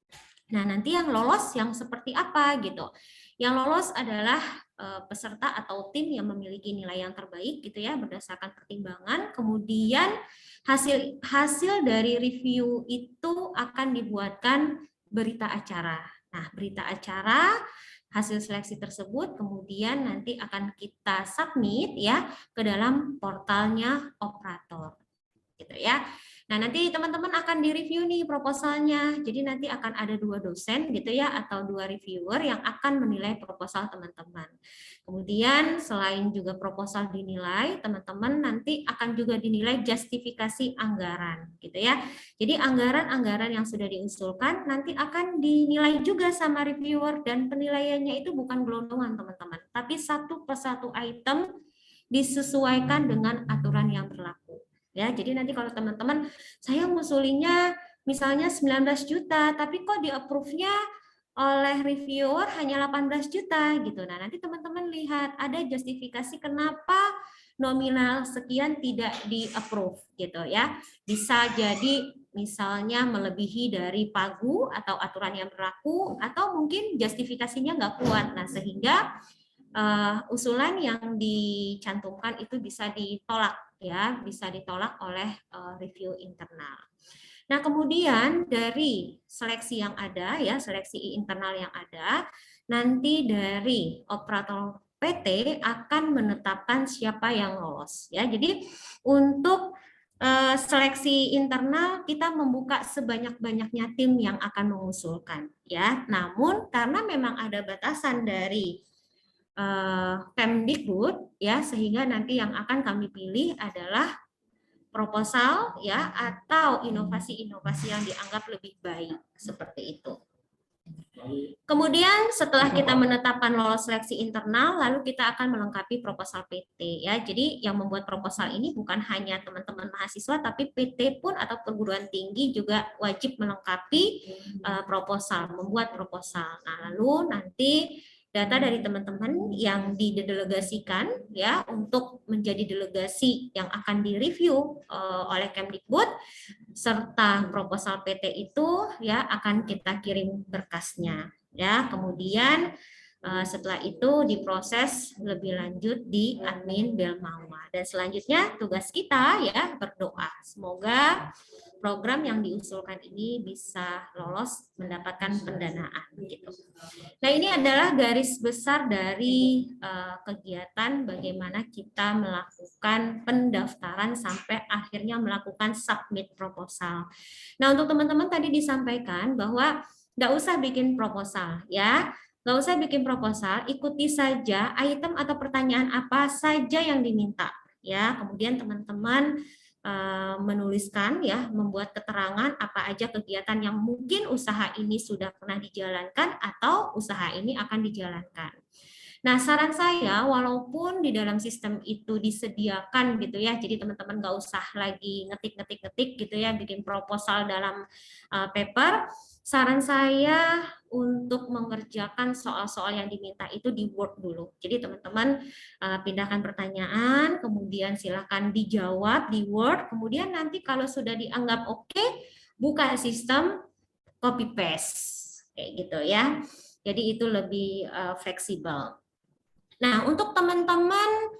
Nah, nanti yang lolos yang seperti apa gitu. Yang lolos adalah peserta atau tim yang memiliki nilai yang terbaik gitu ya berdasarkan pertimbangan. Kemudian hasil dari review itu akan dibuatkan berita acara. Nah, berita acara hasil seleksi tersebut kemudian nanti akan kita submit ya ke dalam portalnya operator. Gitu ya. Nah, nanti teman-teman akan direview nih proposalnya. Jadi nanti akan ada 2 dosen gitu ya atau 2 reviewer yang akan menilai proposal teman-teman. Kemudian selain juga proposal dinilai, teman-teman nanti akan juga dinilai justifikasi anggaran gitu ya. Jadi anggaran-anggaran yang sudah diusulkan nanti akan dinilai juga sama reviewer dan penilaiannya itu bukan gelondongan teman-teman, tapi satu persatu item disesuaikan dengan aturan yang berlaku. Ya, jadi nanti kalau teman-teman saya ngusulinya misalnya 19 juta, tapi kok di approve-nya oleh reviewer hanya 18 juta gitu. Nah, nanti teman-teman lihat ada justifikasi kenapa nominal sekian tidak di-approve gitu ya. Bisa jadi misalnya melebihi dari pagu atau aturan yang berlaku atau mungkin justifikasinya nggak kuat. Nah, sehingga usulan yang dicantumkan itu bisa ditolak ya, bisa ditolak oleh review internal. Nah, kemudian dari seleksi yang ada ya, seleksi internal yang ada, nanti dari operator PT akan menetapkan siapa yang lolos ya. Jadi untuk seleksi internal kita membuka sebanyak-banyaknya tim yang akan mengusulkan ya. Namun karena memang ada batasan dari Kemdikbud ya, sehingga nanti yang akan kami pilih adalah proposal ya atau inovasi-inovasi yang dianggap lebih baik seperti itu. Kemudian setelah kita menetapkan lolos seleksi internal, lalu kita akan melengkapi proposal PT ya. Jadi yang membuat proposal ini bukan hanya teman-teman mahasiswa, tapi PT pun atau perguruan tinggi juga wajib melengkapi proposal, membuat proposal. Nah, lalu nanti data dari teman-teman yang didelegasikan ya untuk menjadi delegasi yang akan direview oleh Kemdikbud serta proposal PT itu ya akan kita kirim berkasnya ya. Kemudian setelah itu diproses lebih lanjut di admin Belmawa dan selanjutnya tugas kita ya berdoa semoga program yang diusulkan ini bisa lolos mendapatkan pendanaan gitu. Nah, ini adalah garis besar dari kegiatan bagaimana kita melakukan pendaftaran sampai akhirnya melakukan submit proposal. Nah, untuk teman-teman tadi disampaikan bahwa nggak usah bikin proposal ya. Nggak usah bikin proposal, ikuti saja item atau pertanyaan apa saja yang diminta ya. Kemudian teman-teman menuliskan ya, membuat keterangan apa aja kegiatan yang mungkin usaha ini sudah pernah dijalankan atau usaha ini akan dijalankan. Nah, saran saya walaupun di dalam sistem itu disediakan gitu ya, jadi teman-teman nggak usah lagi ngetik gitu ya, bikin proposal dalam paper. Saran saya untuk mengerjakan soal-soal yang diminta itu di Word dulu. Jadi teman-teman pindahkan pertanyaan, kemudian silakan dijawab di Word, kemudian nanti kalau sudah dianggap oke, buka sistem copy paste kayak gitu ya. Jadi itu lebih fleksibel. Nah, untuk teman-teman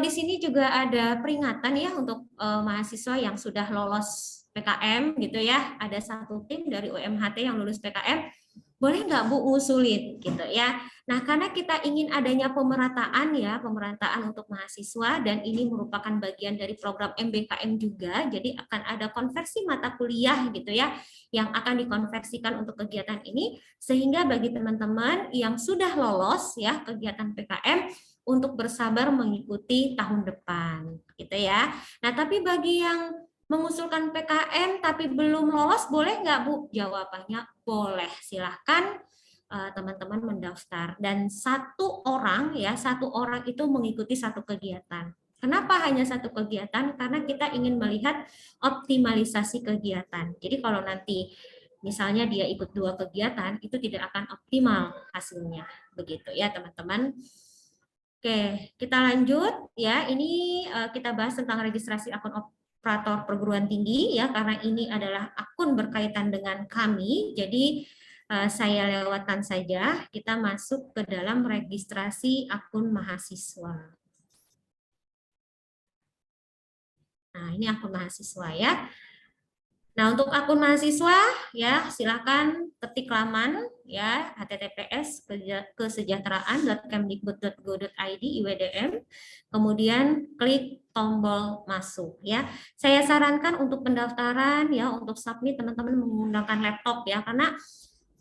di sini juga ada peringatan ya untuk mahasiswa yang sudah lolos PKM gitu ya. Ada satu tim dari UMHT yang lulus PKM. Boleh nggak Bu ngusulin gitu ya. Nah, karena kita ingin adanya pemerataan ya, pemerataan untuk mahasiswa dan ini merupakan bagian dari program MBKM juga. Jadi akan ada konversi mata kuliah gitu ya yang akan dikonversikan untuk kegiatan ini sehingga bagi teman-teman yang sudah lolos ya kegiatan PKM untuk bersabar mengikuti tahun depan gitu ya. Nah, tapi bagi yang mengusulkan PKM tapi belum lolos, boleh nggak Bu? Jawabannya boleh, silahkan teman-teman mendaftar. Dan satu orang itu mengikuti satu kegiatan. Kenapa hanya satu kegiatan? Karena kita ingin melihat optimalisasi kegiatan. Jadi kalau nanti misalnya dia ikut 2 kegiatan, itu tidak akan optimal hasilnya. Begitu ya teman-teman. Oke, kita lanjut ya. Ini kita bahas tentang registrasi akun operator perguruan tinggi ya, karena ini adalah akun berkaitan dengan kami. Jadi saya lewatkan saja. Kita masuk ke dalam registrasi akun mahasiswa. Nah, ini akun mahasiswa ya. Nah, untuk akun mahasiswa ya silakan ketik laman ya https://kesejahteraan.kemdikbud.go.id IWDM, kemudian klik tombol masuk ya. Saya sarankan untuk pendaftaran ya untuk submit teman-teman menggunakan laptop ya karena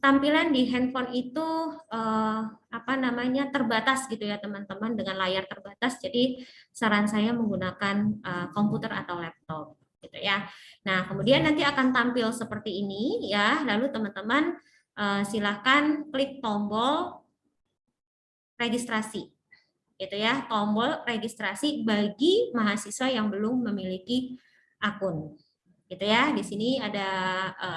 tampilan di handphone itu terbatas gitu ya teman-teman dengan layar terbatas. Jadi saran saya menggunakan komputer atau laptop gitu ya. Nah, kemudian nanti akan tampil seperti ini ya. Lalu teman-teman silakan klik tombol registrasi. Gitu ya, tombol registrasi bagi mahasiswa yang belum memiliki akun. Gitu ya. Di sini ada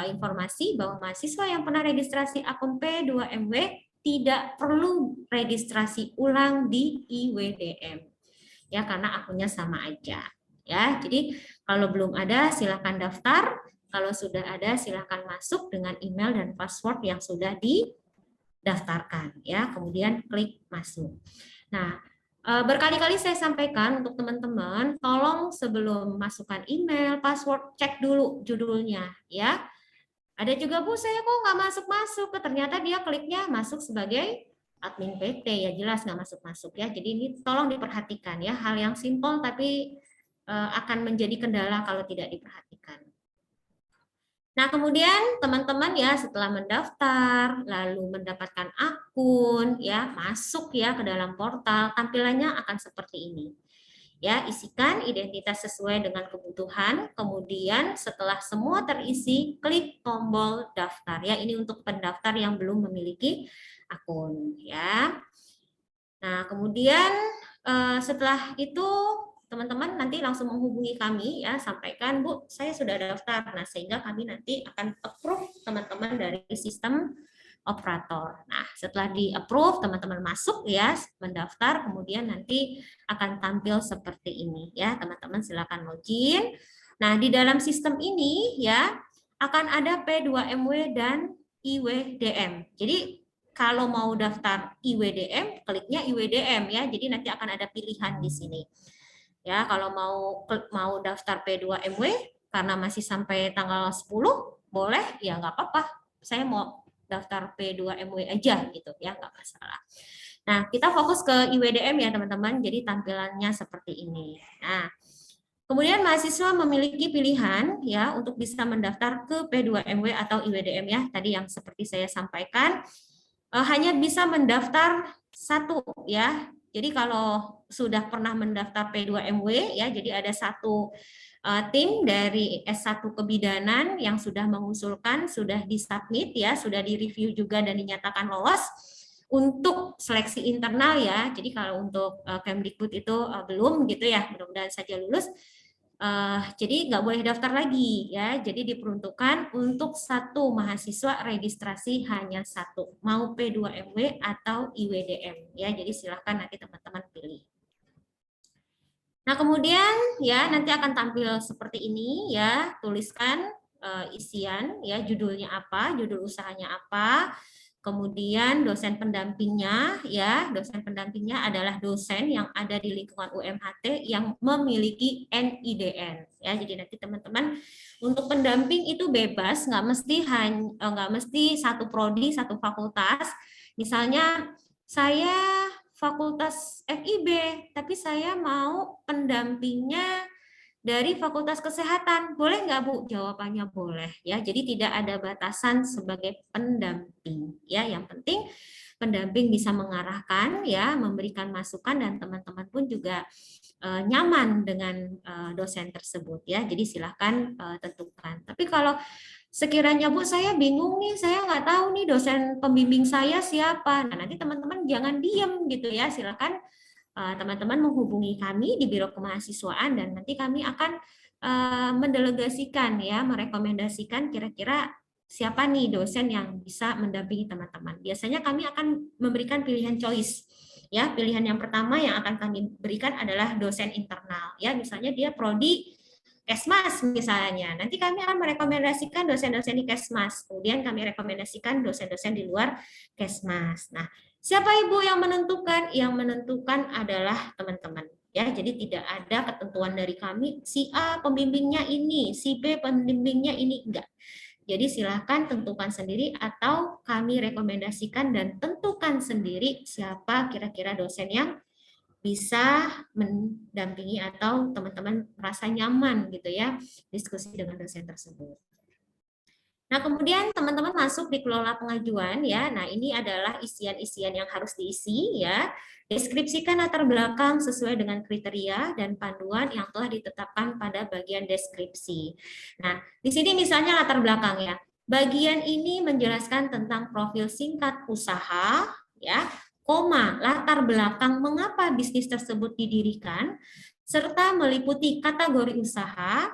informasi bahwa mahasiswa yang pernah registrasi akun P2MW tidak perlu registrasi ulang di IWDM. Ya, karena akunnya sama aja. Ya, jadi kalau belum ada silakan daftar, kalau sudah ada silakan masuk dengan email dan password yang sudah didaftarkan ya, kemudian klik masuk. Nah, berkali-kali saya sampaikan untuk teman-teman, tolong sebelum masukkan email, password cek dulu judulnya ya. Ada juga Bu, saya kok nggak masuk-masuk, ternyata dia kliknya masuk sebagai admin PT ya, jelas nggak masuk-masuk ya. Jadi ini tolong diperhatikan ya, hal yang simpel tapi akan menjadi kendala kalau tidak diperhatikan. Nah, kemudian teman-teman ya setelah mendaftar, lalu mendapatkan akun ya, masuk ya ke dalam portal, tampilannya akan seperti ini. Ya, isikan identitas sesuai dengan kebutuhan, kemudian setelah semua terisi, klik tombol daftar ya. Ini untuk pendaftar yang belum memiliki akun ya. Nah, kemudian setelah itu teman-teman nanti langsung menghubungi kami ya, sampaikan Bu, saya sudah daftar. Nah, sehingga kami nanti akan approve teman-teman dari sistem operator. Nah, setelah di-approve, teman-teman masuk ya, mendaftar, kemudian nanti akan tampil seperti ini ya. Teman-teman silakan login. Nah, di dalam sistem ini ya akan ada P2MW dan IWDM. Jadi kalau mau daftar IWDM, kliknya IWDM ya. Jadi nanti akan ada pilihan di sini. Ya, kalau mau daftar P2MW karena masih sampai tanggal 10 boleh ya nggak apa-apa. Saya mau daftar P2MW aja gitu ya, nggak masalah. Nah, kita fokus ke IWDM ya teman-teman. Jadi tampilannya seperti ini. Nah, kemudian mahasiswa memiliki pilihan ya untuk bisa mendaftar ke P2MW atau IWDM ya. Tadi yang seperti saya sampaikan hanya bisa mendaftar satu ya. Jadi kalau sudah pernah mendaftar P2MW ya, jadi ada satu tim dari S1 Kebidanan yang sudah mengusulkan, sudah disubmit ya, sudah direview juga dan dinyatakan lolos. untuk seleksi internal ya. Jadi kalau untuk Kemdikbud itu belum gitu ya, mudah-mudahan saja lulus. Jadi nggak boleh daftar lagi ya. Jadi diperuntukkan untuk satu mahasiswa registrasi hanya satu, mau P2MW atau IWDM ya. Jadi silahkan nanti teman-teman pilih. Nah kemudian ya nanti akan tampil seperti ini ya. Tuliskan isian ya, judulnya apa, judul usahanya apa. Kemudian dosen pendampingnya ya, dosen pendampingnya adalah dosen yang ada di lingkungan UMHT yang memiliki NIDN ya. Jadi nanti teman-teman untuk pendamping itu bebas, nggak mesti satu prodi, satu fakultas. Misalnya saya fakultas FIB, tapi saya mau pendampingnya dari Fakultas Kesehatan, boleh nggak Bu? Jawabannya boleh ya. Jadi tidak ada batasan sebagai pendamping ya. Yang penting pendamping bisa mengarahkan ya, memberikan masukan dan teman-teman pun juga nyaman dengan dosen tersebut ya. Jadi silahkan tentukan. Tapi kalau sekiranya Bu saya bingung nih, saya nggak tahu nih dosen pembimbing saya siapa. Nah nanti teman-teman jangan diem gitu ya. Silahkan teman-teman menghubungi kami di Biro Kemahasiswaan dan nanti kami akan mendelegasikan ya, merekomendasikan kira-kira siapa nih dosen yang bisa mendampingi teman-teman. Biasanya kami akan memberikan pilihan choice. Ya, pilihan yang pertama yang akan kami berikan adalah dosen internal. Ya, misalnya dia prodi Kesmas misalnya. Nanti kami akan merekomendasikan dosen-dosen di Kesmas. Kemudian kami rekomendasikan dosen-dosen di luar Kesmas. Nah, siapa Ibu yang menentukan? Yang menentukan adalah teman-teman. Ya, jadi tidak ada ketentuan dari kami, si A pembimbingnya ini, si B pembimbingnya ini, enggak. Jadi silahkan tentukan sendiri atau kami rekomendasikan dan tentukan sendiri siapa kira-kira dosen yang bisa mendampingi atau teman-teman merasa nyaman gitu ya diskusi dengan dosen tersebut. Nah, kemudian teman-teman masuk di kelola pengajuan ya. Nah, ini adalah isian-isian yang harus diisi ya. Deskripsikan latar belakang sesuai dengan kriteria dan panduan yang telah ditetapkan pada bagian deskripsi. Nah, di sini misalnya latar belakang ya. Bagian ini menjelaskan tentang profil singkat usaha ya, koma, latar belakang mengapa bisnis tersebut didirikan, serta meliputi kategori usaha,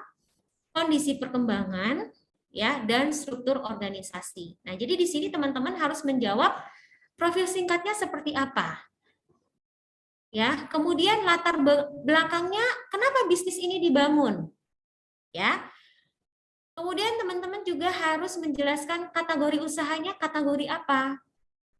kondisi perkembangan, ya, dan struktur organisasi. Nah, jadi di sini teman-teman harus menjawab profil singkatnya seperti apa. Ya, kemudian latar belakangnya kenapa bisnis ini dibangun. Ya. Kemudian teman-teman juga harus menjelaskan kategori usahanya kategori apa.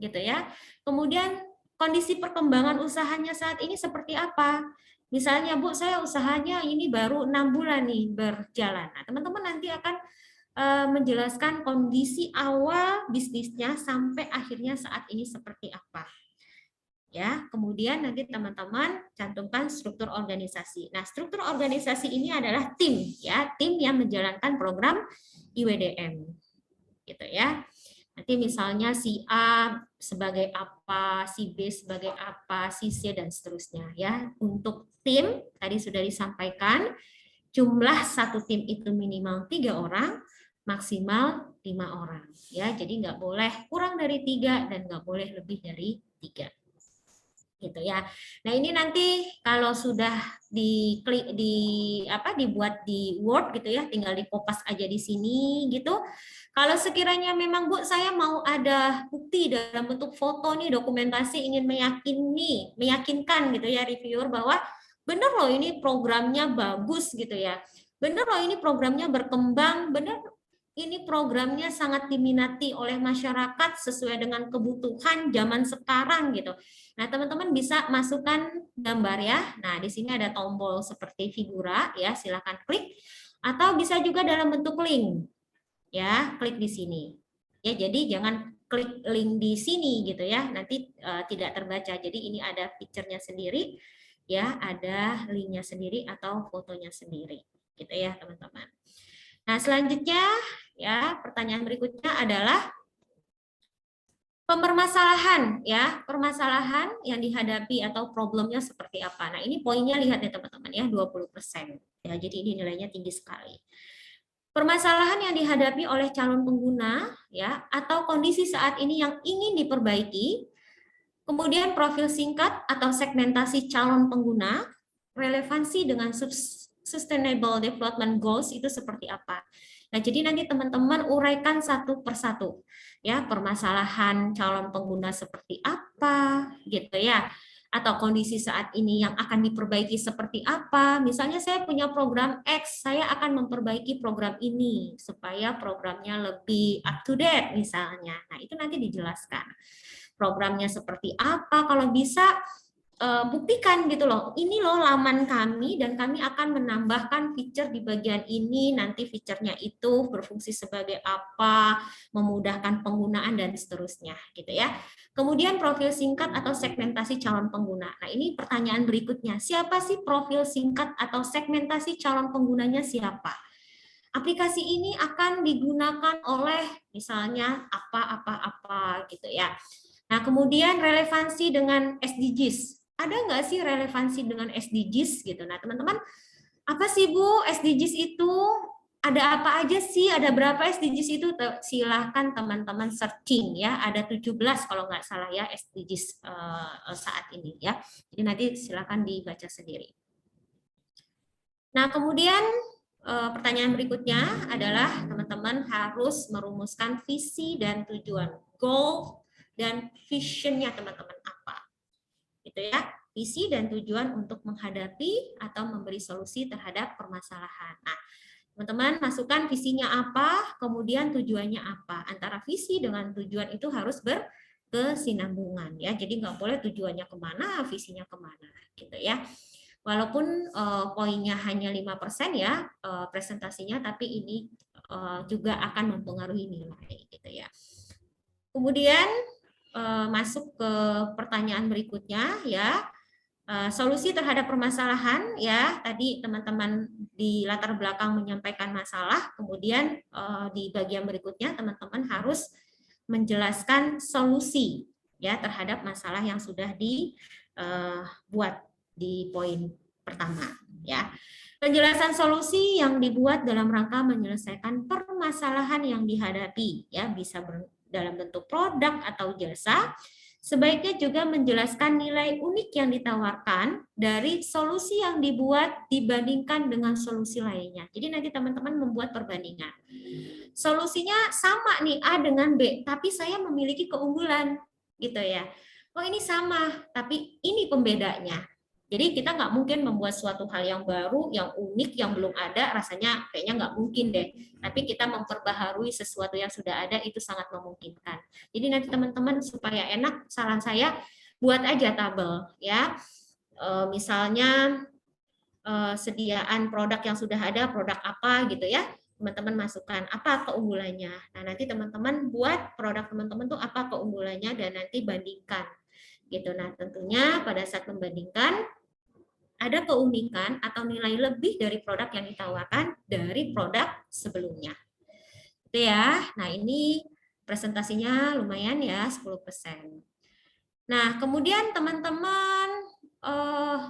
Gitu ya. Kemudian kondisi perkembangan usahanya saat ini seperti apa? Misalnya, Bu, saya usahanya ini baru 6 bulan nih berjalan. Nah, teman-teman nanti akan menjelaskan kondisi awal bisnisnya sampai akhirnya saat ini seperti apa. Ya, kemudian nanti teman-teman cantumkan struktur organisasi. Nah, struktur organisasi ini adalah tim ya, tim yang menjalankan program IWDM. Gitu ya. Nanti misalnya si A sebagai apa, si B sebagai apa, si C dan seterusnya ya. Untuk tim tadi sudah disampaikan jumlah satu tim itu minimal 3 orang, maksimal 5 orang ya. Jadi nggak boleh kurang dari 3 dan nggak boleh lebih dari 3. Gitu ya. Nah, ini nanti kalau sudah dibuat di Word gitu ya, tinggal dikopas aja di sini gitu. Kalau sekiranya memang Bu saya mau ada bukti dalam bentuk foto nih, dokumentasi, ingin meyakinkan gitu ya reviewer bahwa benar loh ini programnya bagus gitu ya. Benar loh ini programnya berkembang, benar ini programnya sangat diminati oleh masyarakat sesuai dengan kebutuhan zaman sekarang gitu. Nah, teman-teman bisa masukkan gambar ya. Nah, di sini ada tombol seperti figura ya, silakan klik atau bisa juga dalam bentuk link. Ya, klik di sini. Ya, jadi jangan klik link di sini gitu ya. Nanti tidak terbaca. Jadi ini ada picture-nya sendiri ya, ada link-nya sendiri atau fotonya sendiri. Gitu ya, teman-teman. Nah, selanjutnya ya, pertanyaan berikutnya adalah permasalahan ya, permasalahan yang dihadapi atau problemnya seperti apa. Nah, ini poinnya lihat ya teman-teman ya, 20%. Ya, jadi ini nilainya tinggi sekali. Permasalahan yang dihadapi oleh calon pengguna ya atau kondisi saat ini yang ingin diperbaiki Kemudian profil singkat atau segmentasi calon pengguna, relevansi dengan Sustainable Development Goals itu seperti apa. Nah, jadi nanti teman-teman uraikan satu persatu, ya, permasalahan calon pengguna seperti apa, gitu ya, atau kondisi saat ini yang akan diperbaiki seperti apa. Misalnya saya punya program X, saya akan memperbaiki program ini supaya programnya lebih up to date misalnya. Nah, itu nanti dijelaskan. Programnya seperti apa, kalau bisa buktikan gitu loh, ini loh laman kami dan kami akan menambahkan feature di bagian ini, nanti feature-nya itu berfungsi sebagai apa, memudahkan penggunaan dan seterusnya gitu ya. Kemudian profil singkat atau segmentasi calon pengguna. Nah, ini pertanyaan berikutnya, siapa sih profil singkat atau segmentasi calon penggunanya siapa? Aplikasi ini akan digunakan oleh misalnya apa gitu ya. Nah, kemudian relevansi dengan SDGs. Ada nggak sih relevansi dengan SDGs gitu? Nah, teman-teman, apa sih Bu SDGs itu? Ada apa aja sih? Ada berapa SDGs itu? Silahkan teman-teman searching ya. Ada 17 kalau nggak salah ya SDGs saat ini ya. Jadi nanti silahkan dibaca sendiri. Nah, kemudian pertanyaan berikutnya adalah teman-teman harus merumuskan visi dan tujuan, goal dan vision-nya teman-teman apa. Gitu ya, visi dan tujuan untuk menghadapi atau memberi solusi terhadap permasalahan. Nah, teman-teman masukkan visinya apa, kemudian tujuannya apa. Antara visi dengan tujuan itu harus berkesinambungan ya. Jadi nggak boleh tujuannya kemana, visinya kemana, gitu ya. Walaupun poinnya hanya 5% ya presentasinya, tapi ini juga akan mempengaruhi nilai gitu ya. Kemudian masuk ke pertanyaan berikutnya ya. Solusi terhadap permasalahan ya, tadi teman-teman di latar belakang menyampaikan masalah, kemudian di bagian berikutnya teman-teman harus menjelaskan solusi ya terhadap masalah yang sudah dibuat di poin pertama ya. Penjelasan solusi yang dibuat dalam rangka menyelesaikan permasalahan yang dihadapi ya, bisa dalam bentuk produk atau jasa. Sebaiknya juga menjelaskan nilai unik yang ditawarkan dari solusi yang dibuat dibandingkan dengan solusi lainnya. Jadi nanti teman-teman membuat perbandingan. Solusinya sama nih A dengan B, tapi saya memiliki keunggulan gitu ya. Oh ini sama, tapi ini pembedanya. Jadi kita nggak mungkin membuat suatu hal yang baru, yang unik, yang belum ada, rasanya kayaknya nggak mungkin deh. Tapi kita memperbaharui sesuatu yang sudah ada, itu sangat memungkinkan. Jadi nanti teman-teman supaya enak, saran saya buat aja tabel ya. Misalnya sediaan produk yang sudah ada, produk apa gitu ya. Teman-teman masukkan apa keunggulannya. Nah nanti teman-teman buat produk teman-teman tuh apa keunggulannya dan nanti bandingkan. Gitu. Nah tentunya pada saat membandingkan ada keunikan atau nilai lebih dari produk yang ditawarkan dari produk sebelumnya. Itu ya. Nah, ini presentasinya lumayan ya, 10%. Nah, kemudian teman-teman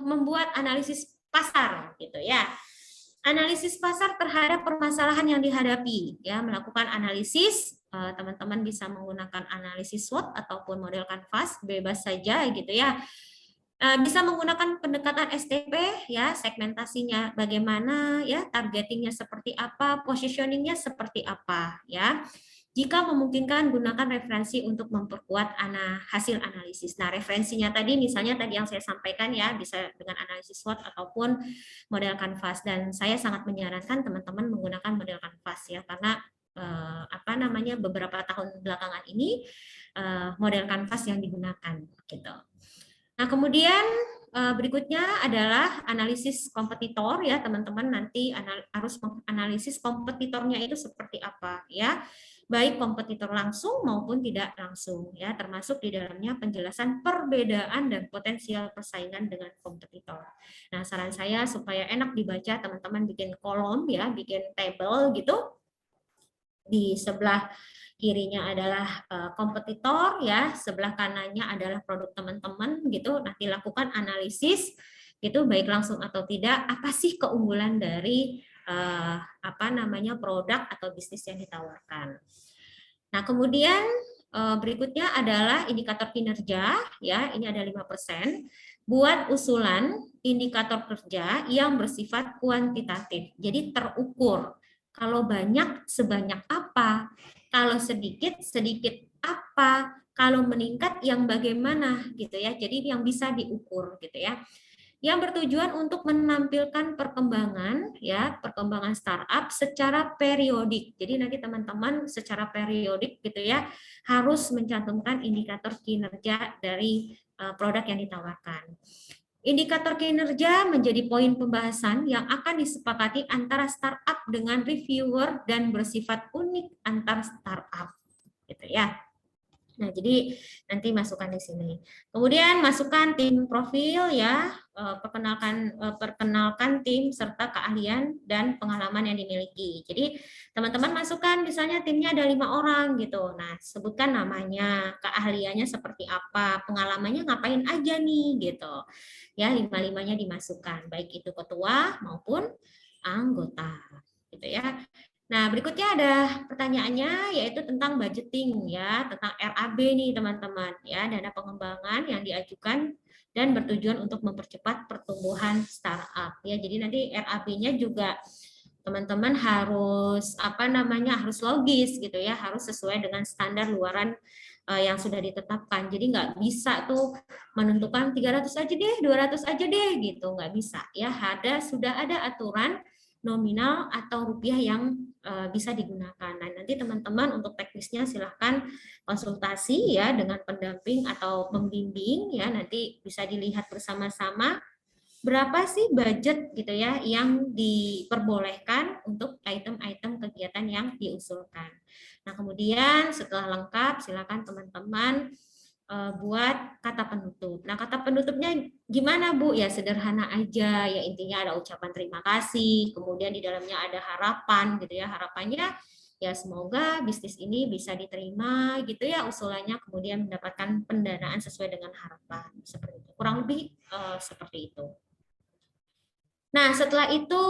membuat analisis pasar gitu ya. Analisis pasar terhadap permasalahan yang dihadapi ya, melakukan analisis, teman-teman bisa menggunakan analisis SWOT ataupun model kanvas, bebas saja gitu ya. Bisa menggunakan pendekatan STP ya, segmentasinya bagaimana ya, targetingnya seperti apa, positioningnya seperti apa ya. Jika memungkinkan gunakan referensi untuk memperkuat hasil analisis. Nah, referensinya tadi misalnya tadi yang saya sampaikan ya, bisa dengan analisis SWOT ataupun model kanvas, dan saya sangat menyarankan teman-teman menggunakan model kanvas ya, karena beberapa tahun belakangan ini model kanvas yang digunakan gitu. Nah, kemudian berikutnya adalah analisis kompetitor ya, teman-teman nanti harus menganalisis kompetitornya itu seperti apa ya, baik kompetitor langsung maupun tidak langsung ya, termasuk di dalamnya penjelasan perbedaan dan potensial persaingan dengan kompetitor. Nah, saran saya supaya enak dibaca, teman-teman bikin kolom ya, bikin table gitu. Di sebelah kirinya adalah kompetitor ya, sebelah kanannya adalah produk teman-teman gitu. Nanti lakukan analisis gitu, baik langsung atau tidak, apa sih keunggulan dari produk atau bisnis yang ditawarkan. Nah, kemudian berikutnya adalah indikator kinerja, ya, ini ada 5%. Buat usulan indikator kerja yang bersifat kuantitatif, jadi terukur. Kalau banyak, sebanyak apa? Kalau sedikit, sedikit apa? Kalau meningkat, yang bagaimana, gitu ya. Jadi yang bisa diukur, gitu ya. Yang bertujuan untuk menampilkan perkembangan, ya, perkembangan startup secara periodik. Jadi nanti teman-teman secara periodik, gitu ya, harus mencantumkan indikator kinerja dari produk yang ditawarkan. Indikator kinerja menjadi poin pembahasan yang akan disepakati antara startup dengan reviewer dan bersifat unik antar startup, gitu ya. Nah, jadi nanti masukkan di sini. Kemudian masukkan tim profil, ya, perkenalkan tim serta keahlian dan pengalaman yang dimiliki. Jadi teman-teman masukkan misalnya timnya ada 5 orang gitu. Nah, sebutkan namanya, keahliannya seperti apa, pengalamannya ngapain aja nih gitu. Ya, 5-5-nya dimasukkan, baik itu ketua maupun anggota, gitu ya. Nah, berikutnya ada pertanyaannya, yaitu tentang budgeting, ya, tentang RAB nih teman-teman, ya, dana pengembangan yang diajukan dan bertujuan untuk mempercepat pertumbuhan startup, ya. Jadi nanti RAB-nya juga teman-teman harus harus logis gitu ya, harus sesuai dengan standar luaran yang sudah ditetapkan. Jadi nggak bisa tuh menentukan 300 aja deh, 200 aja deh gitu, nggak bisa ya. Sudah ada aturan nominal atau rupiah yang bisa digunakan. Nah, nanti teman-teman untuk teknisnya silahkan konsultasi ya dengan pendamping atau pembimbing ya, nanti bisa dilihat bersama-sama berapa sih budget gitu ya yang diperbolehkan untuk item-item kegiatan yang diusulkan. Nah, kemudian setelah lengkap silakan teman-teman buat kata penutup. Nah, kata penutupnya gimana, Bu? Ya sederhana aja, ya intinya ada ucapan terima kasih, kemudian di dalamnya ada harapan gitu ya. Harapannya ya semoga bisnis ini bisa diterima gitu ya usulannya, kemudian mendapatkan pendanaan sesuai dengan harapan. Seperti itu. Kurang lebih seperti itu. Nah, setelah itu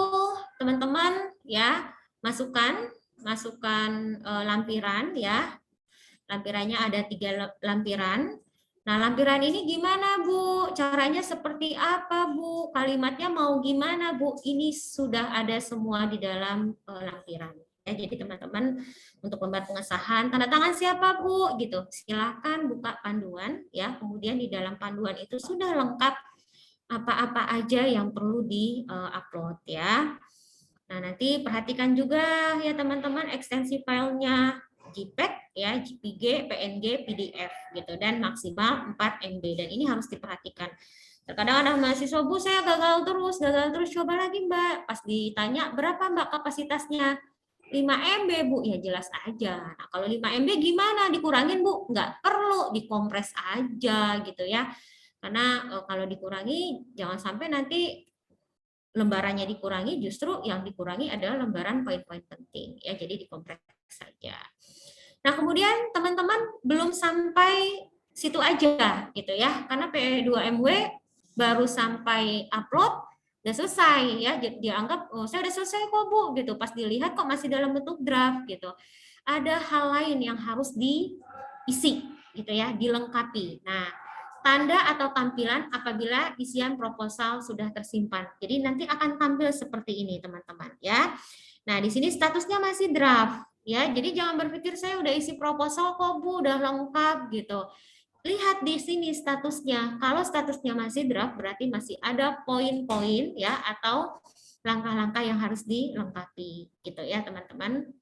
teman-teman ya masukkan lampiran ya. Lampirannya ada 3 lampiran. Nah, lampiran ini gimana, Bu? Caranya seperti apa, Bu? Kalimatnya mau gimana, Bu? Ini sudah ada semua di dalam lampiran. Ya, jadi teman-teman untuk lembar pengesahan, tanda tangan siapa, Bu? Gitu. Silakan buka panduan ya. Kemudian di dalam panduan itu sudah lengkap apa-apa aja yang perlu di-upload ya. Nah, nanti perhatikan juga ya teman-teman ekstensi filenya JPEG ya, JPG, PNG, PDF gitu dan maksimal 4 MB dan ini harus diperhatikan. Terkadang ada mahasiswa, Bu, saya gagal terus, coba lagi, Mbak. Pas ditanya, berapa Mbak kapasitasnya? 5 MB, Bu. Ya jelas aja. Nah, kalau 5 MB gimana? Dikurangin, Bu? Nggak perlu, dikompres aja gitu ya. Karena kalau dikurangi jangan sampai nanti lembarannya dikurangi, justru yang dikurangi adalah lembaran poin-poin penting ya, jadi dikompres saja. Nah, kemudian teman-teman belum sampai situ aja gitu ya, karena PE2MW baru sampai upload udah selesai ya, dianggap oh saya udah selesai kok, Bu gitu. Pas dilihat kok masih dalam bentuk draft gitu. Ada hal lain yang harus diisi gitu ya, dilengkapi. Nah, tanda atau tampilan apabila isian proposal sudah tersimpan. Jadi nanti akan tampil seperti ini, teman-teman ya. Nah, di sini statusnya masih draft ya. Jadi jangan berpikir saya udah isi proposal kok, Bu, udah lengkap gitu. Lihat di sini statusnya. Kalau statusnya masih draft berarti masih ada poin-poin ya atau langkah-langkah yang harus dilengkapi gitu ya, teman-teman.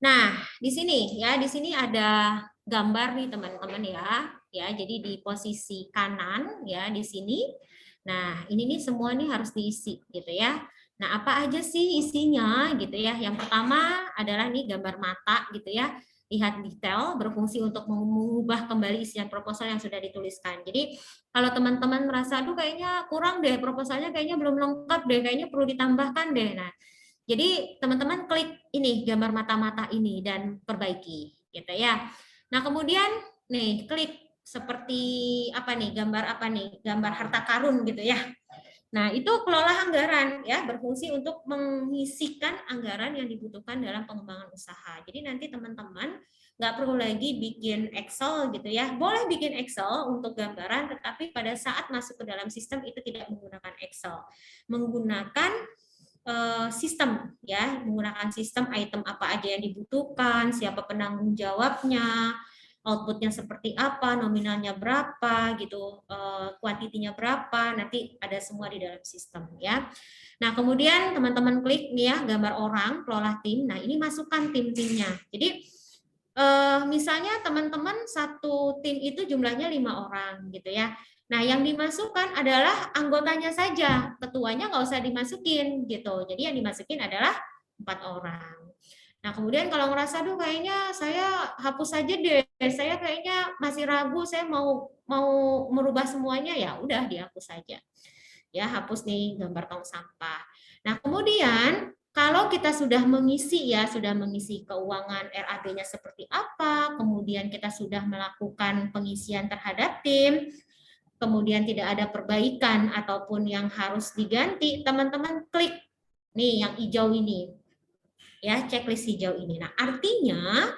Nah, di sini ya, di sini ada gambar nih teman-teman ya. Ya, jadi di posisi kanan ya di sini. Nah, ini nih semua nih harus diisi gitu ya. Nah, apa aja sih isinya gitu ya? Yang pertama adalah nih gambar mata gitu ya. Lihat detail, berfungsi untuk mengubah kembali isian proposal yang sudah dituliskan. Jadi, kalau teman-teman merasa, aduh kayaknya kurang deh, proposalnya kayaknya belum lengkap deh, kayaknya perlu ditambahkan deh. Nah, jadi teman-teman klik ini gambar mata-mata ini dan perbaiki gitu ya. Nah, kemudian nih klik seperti apa nih? Gambar apa nih? Gambar harta karun gitu ya. Nah, itu kelola anggaran ya, berfungsi untuk mengisikan anggaran yang dibutuhkan dalam pengembangan usaha. Jadi nanti teman-teman nggak perlu lagi bikin Excel gitu ya. Boleh bikin Excel untuk gambaran, tetapi pada saat masuk ke dalam sistem itu tidak menggunakan Excel. Menggunakan sistem ya, menggunakan sistem item apa aja yang dibutuhkan, siapa penanggung jawabnya, outputnya seperti apa, nominalnya berapa gitu, kuantitinya berapa, nanti ada semua di dalam sistem ya. Nah, kemudian teman-teman klik nih ya, gambar orang, kelola tim. Nah, ini masukkan tim-timnya. Jadi misalnya teman-teman satu tim itu jumlahnya 5 orang gitu ya. Nah, yang dimasukkan adalah anggotanya saja, ketuanya nggak usah dimasukin gitu. Jadi yang dimasukin adalah 4 orang. Nah, kemudian kalau ngerasa, duh kayaknya saya hapus saja deh, saya kayaknya masih ragu, saya mau merubah semuanya, ya udah dihapus saja. Ya, hapus nih gambar tong sampah. Nah, kemudian kalau kita sudah mengisi ya, sudah mengisi keuangan RAB-nya seperti apa, kemudian kita sudah melakukan pengisian terhadap tim, kemudian tidak ada perbaikan ataupun yang harus diganti, teman-teman klik nih yang hijau ini. Ya, checklist hijau ini. Nah, artinya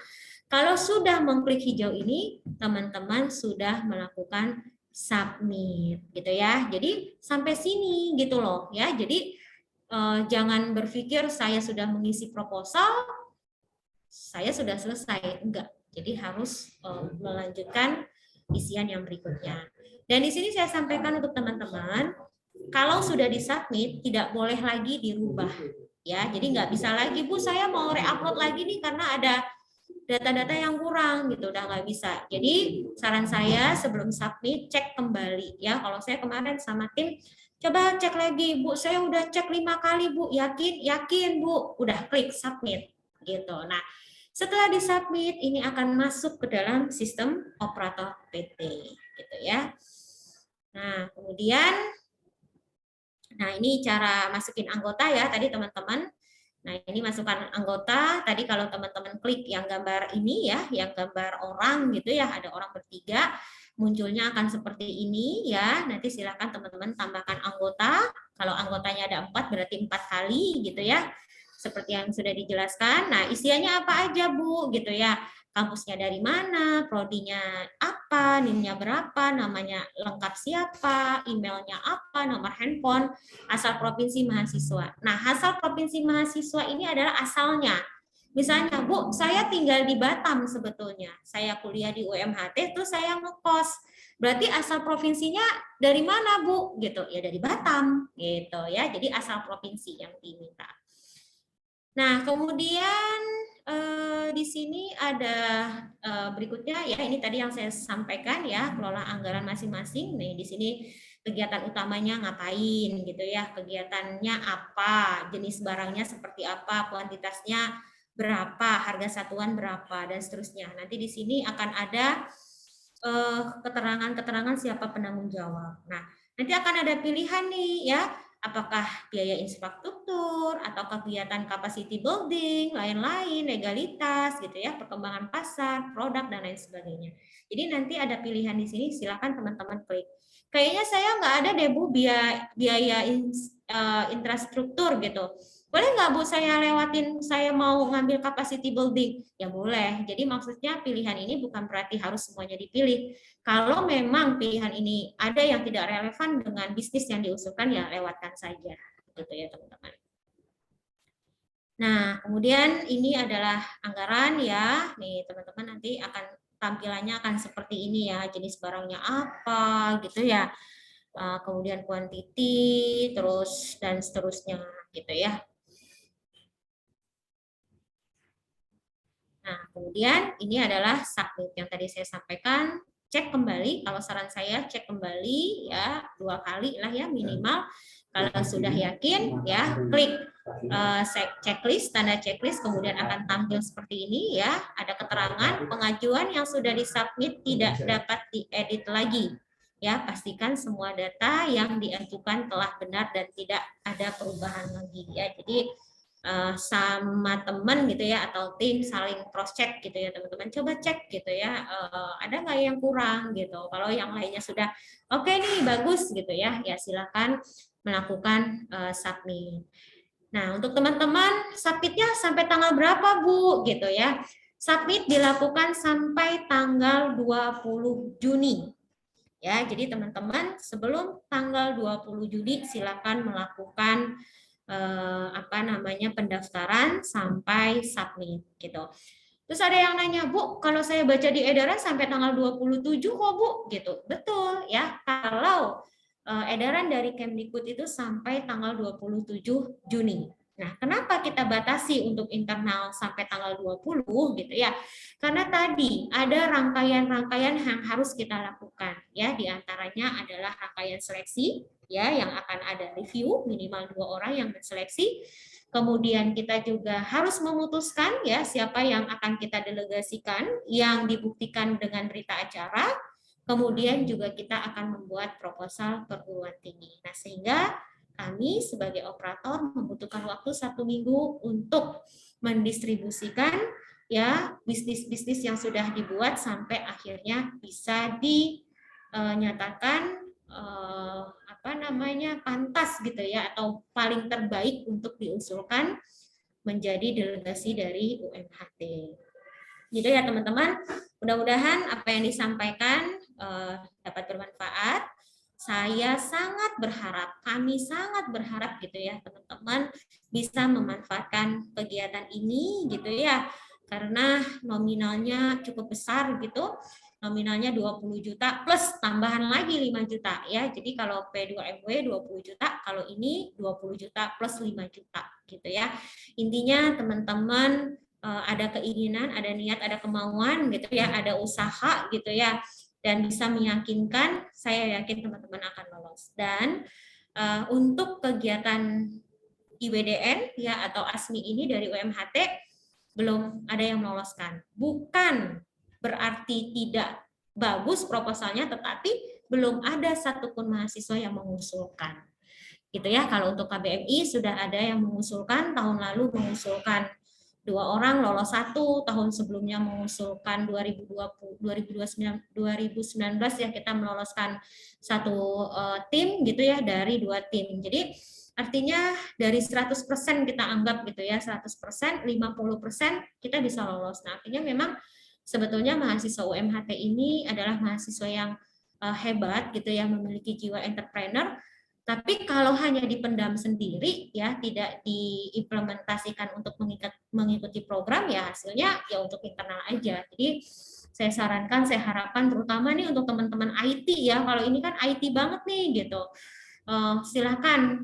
kalau sudah mengklik hijau ini, teman-teman sudah melakukan submit gitu ya. Jadi sampai sini gitu loh ya. Jadi jangan berpikir saya sudah mengisi proposal, saya sudah selesai. Enggak. Jadi harus melanjutkan isian yang berikutnya. Dan di sini saya sampaikan untuk teman-teman, kalau sudah disubmit tidak boleh lagi dirubah ya. Jadi nggak bisa lagi, Bu, saya mau re-upload lagi nih karena ada data-data yang kurang gitu, udah nggak bisa. Jadi saran saya sebelum submit cek kembali ya. Kalau saya kemarin sama tim coba cek lagi, Bu, saya udah cek 5 kali, Bu, yakin Bu, udah klik submit gitu. Nah, setelah disubmit ini akan masuk ke dalam sistem operator PT gitu ya. Nah, kemudian ini cara masukin anggota ya tadi teman-teman. Nah, ini masukkan anggota. Tadi kalau teman-teman klik yang gambar ini ya, yang gambar orang gitu ya, ada orang bertiga, munculnya akan seperti ini ya. Nanti silakan teman-teman tambahkan anggota. Kalau anggotanya ada 4 berarti 4 kali gitu ya. Seperti yang sudah dijelaskan. Nah, isiannya apa aja, Bu, gitu ya. Kampusnya dari mana, prodinya apa, NIM-nya berapa, namanya lengkap siapa, emailnya apa, nomor handphone, asal provinsi mahasiswa. Nah, asal provinsi mahasiswa ini adalah asalnya. Misalnya, Bu, saya tinggal di Batam sebetulnya. Saya kuliah di UMHT, terus saya ngekos. Berarti asal provinsinya dari mana, Bu? Gitu. Ya dari Batam, gitu ya. Jadi asal provinsi yang diminta. Nah, kemudian di sini ada berikutnya ya, ini tadi yang saya sampaikan ya, kelola anggaran masing-masing. Nih di sini kegiatan utamanya ngapain gitu ya, kegiatannya apa, jenis barangnya seperti apa, kuantitasnya berapa, harga satuan berapa dan seterusnya. Nanti di sini akan ada keterangan-keterangan siapa penanggung jawab. Nah, nanti akan ada pilihan nih ya, apakah biaya infrastruktur atau kegiatan capacity building, lain-lain, legalitas gitu ya, perkembangan pasar, produk dan lain sebagainya. Jadi nanti ada pilihan di sini, silakan teman-teman klik. Kayaknya saya nggak ada deh, Bu, biaya infrastruktur gitu. Boleh nggak, Bu, saya lewatin, saya mau ngambil capacity building? Ya boleh. Jadi maksudnya pilihan ini bukan berarti harus semuanya dipilih. Kalau memang pilihan ini ada yang tidak relevan dengan bisnis yang diusulkan, ya lewatkan saja. Gitu ya, teman-teman. Nah, kemudian ini adalah anggaran ya. Nih, teman-teman nanti akan tampilannya akan seperti ini ya. Jenis barangnya apa gitu ya. Kemudian quantity, terus dan seterusnya gitu ya. Nah, kemudian ini adalah submit yang tadi saya sampaikan. Cek kembali, kalau saran saya cek kembali ya 2 kali lah ya minimal. Kalau sudah yakin ya klik checklist, tanda checklist, kemudian akan tampil seperti ini ya. Ada keterangan pengajuan yang sudah disubmit tidak dapat diedit lagi. Ya, pastikan semua data yang diajukan telah benar dan tidak ada perubahan lagi ya. Jadi sama teman gitu ya atau tim saling cross check gitu ya teman-teman, coba cek gitu ya ada nggak yang kurang gitu. Kalau yang lainnya sudah oke nih bagus gitu ya, ya silakan melakukan submit. Nah, untuk teman-teman submitnya sampai tanggal berapa, Bu? Gitu ya. Submit dilakukan sampai tanggal 20 Juni. Ya, jadi teman-teman sebelum tanggal 20 Juni silakan melakukan pendaftaran sampai submit gitu. Terus ada yang nanya, Bu, kalau saya baca di edaran sampai tanggal 27 kok, Bu? Gitu. Betul ya. Kalau edaran dari Kemdikbud itu sampai tanggal 27 Juni. Nah, kenapa kita batasi untuk internal sampai tanggal 20 gitu ya? Karena tadi ada rangkaian-rangkaian yang harus kita lakukan ya, di antaranya adalah rangkaian seleksi ya, yang akan ada review minimal 2 orang yang menseleksi. Kemudian kita juga harus memutuskan ya siapa yang akan kita delegasikan yang dibuktikan dengan berita acara. Kemudian juga kita akan membuat proposal perguruan tinggi. Nah, sehingga kami sebagai operator membutuhkan waktu 1 minggu untuk mendistribusikan ya bisnis-bisnis yang sudah dibuat sampai akhirnya bisa dinyatakan pantas gitu ya, atau paling terbaik untuk diusulkan menjadi delegasi dari UMHT. Gitu ya teman-teman. Mudah-mudahan apa yang disampaikan dapat bermanfaat. Saya sangat berharap, kami sangat berharap gitu ya teman-teman bisa memanfaatkan kegiatan ini gitu ya, karena nominalnya cukup besar gitu, nominalnya 20 juta plus tambahan lagi 5 juta ya. Jadi kalau P2MW 20 juta, kalau ini 20 juta plus 5 juta gitu ya. Intinya teman-teman ada keinginan, ada niat, ada kemauan gitu ya, ada usaha gitu ya, dan bisa meyakinkan, saya yakin teman-teman akan lolos. Dan untuk kegiatan IWDN ya atau ASMI ini dari UMHT belum ada yang meloloskan. Bukan berarti tidak bagus proposalnya, tetapi belum ada satupun mahasiswa yang mengusulkan. Gitu ya, kalau untuk KBMI sudah ada yang mengusulkan, tahun lalu mengusulkan 2 orang, lolos 1, tahun sebelumnya mengusulkan 2019 ya kita meloloskan 1 tim gitu ya dari 2 tim. Jadi artinya dari 100% kita anggap gitu ya, 100%, 50% kita bisa lolos. Nah, artinya memang sebetulnya mahasiswa UMHT ini adalah mahasiswa yang hebat gitu ya, memiliki jiwa entrepreneur. Tapi kalau hanya dipendam sendiri ya, tidak diimplementasikan untuk mengikuti program ya, hasilnya ya untuk internal aja. Jadi saya sarankan, saya harapkan terutama nih untuk teman-teman IT ya, kalau ini kan IT banget nih gitu. Silahkan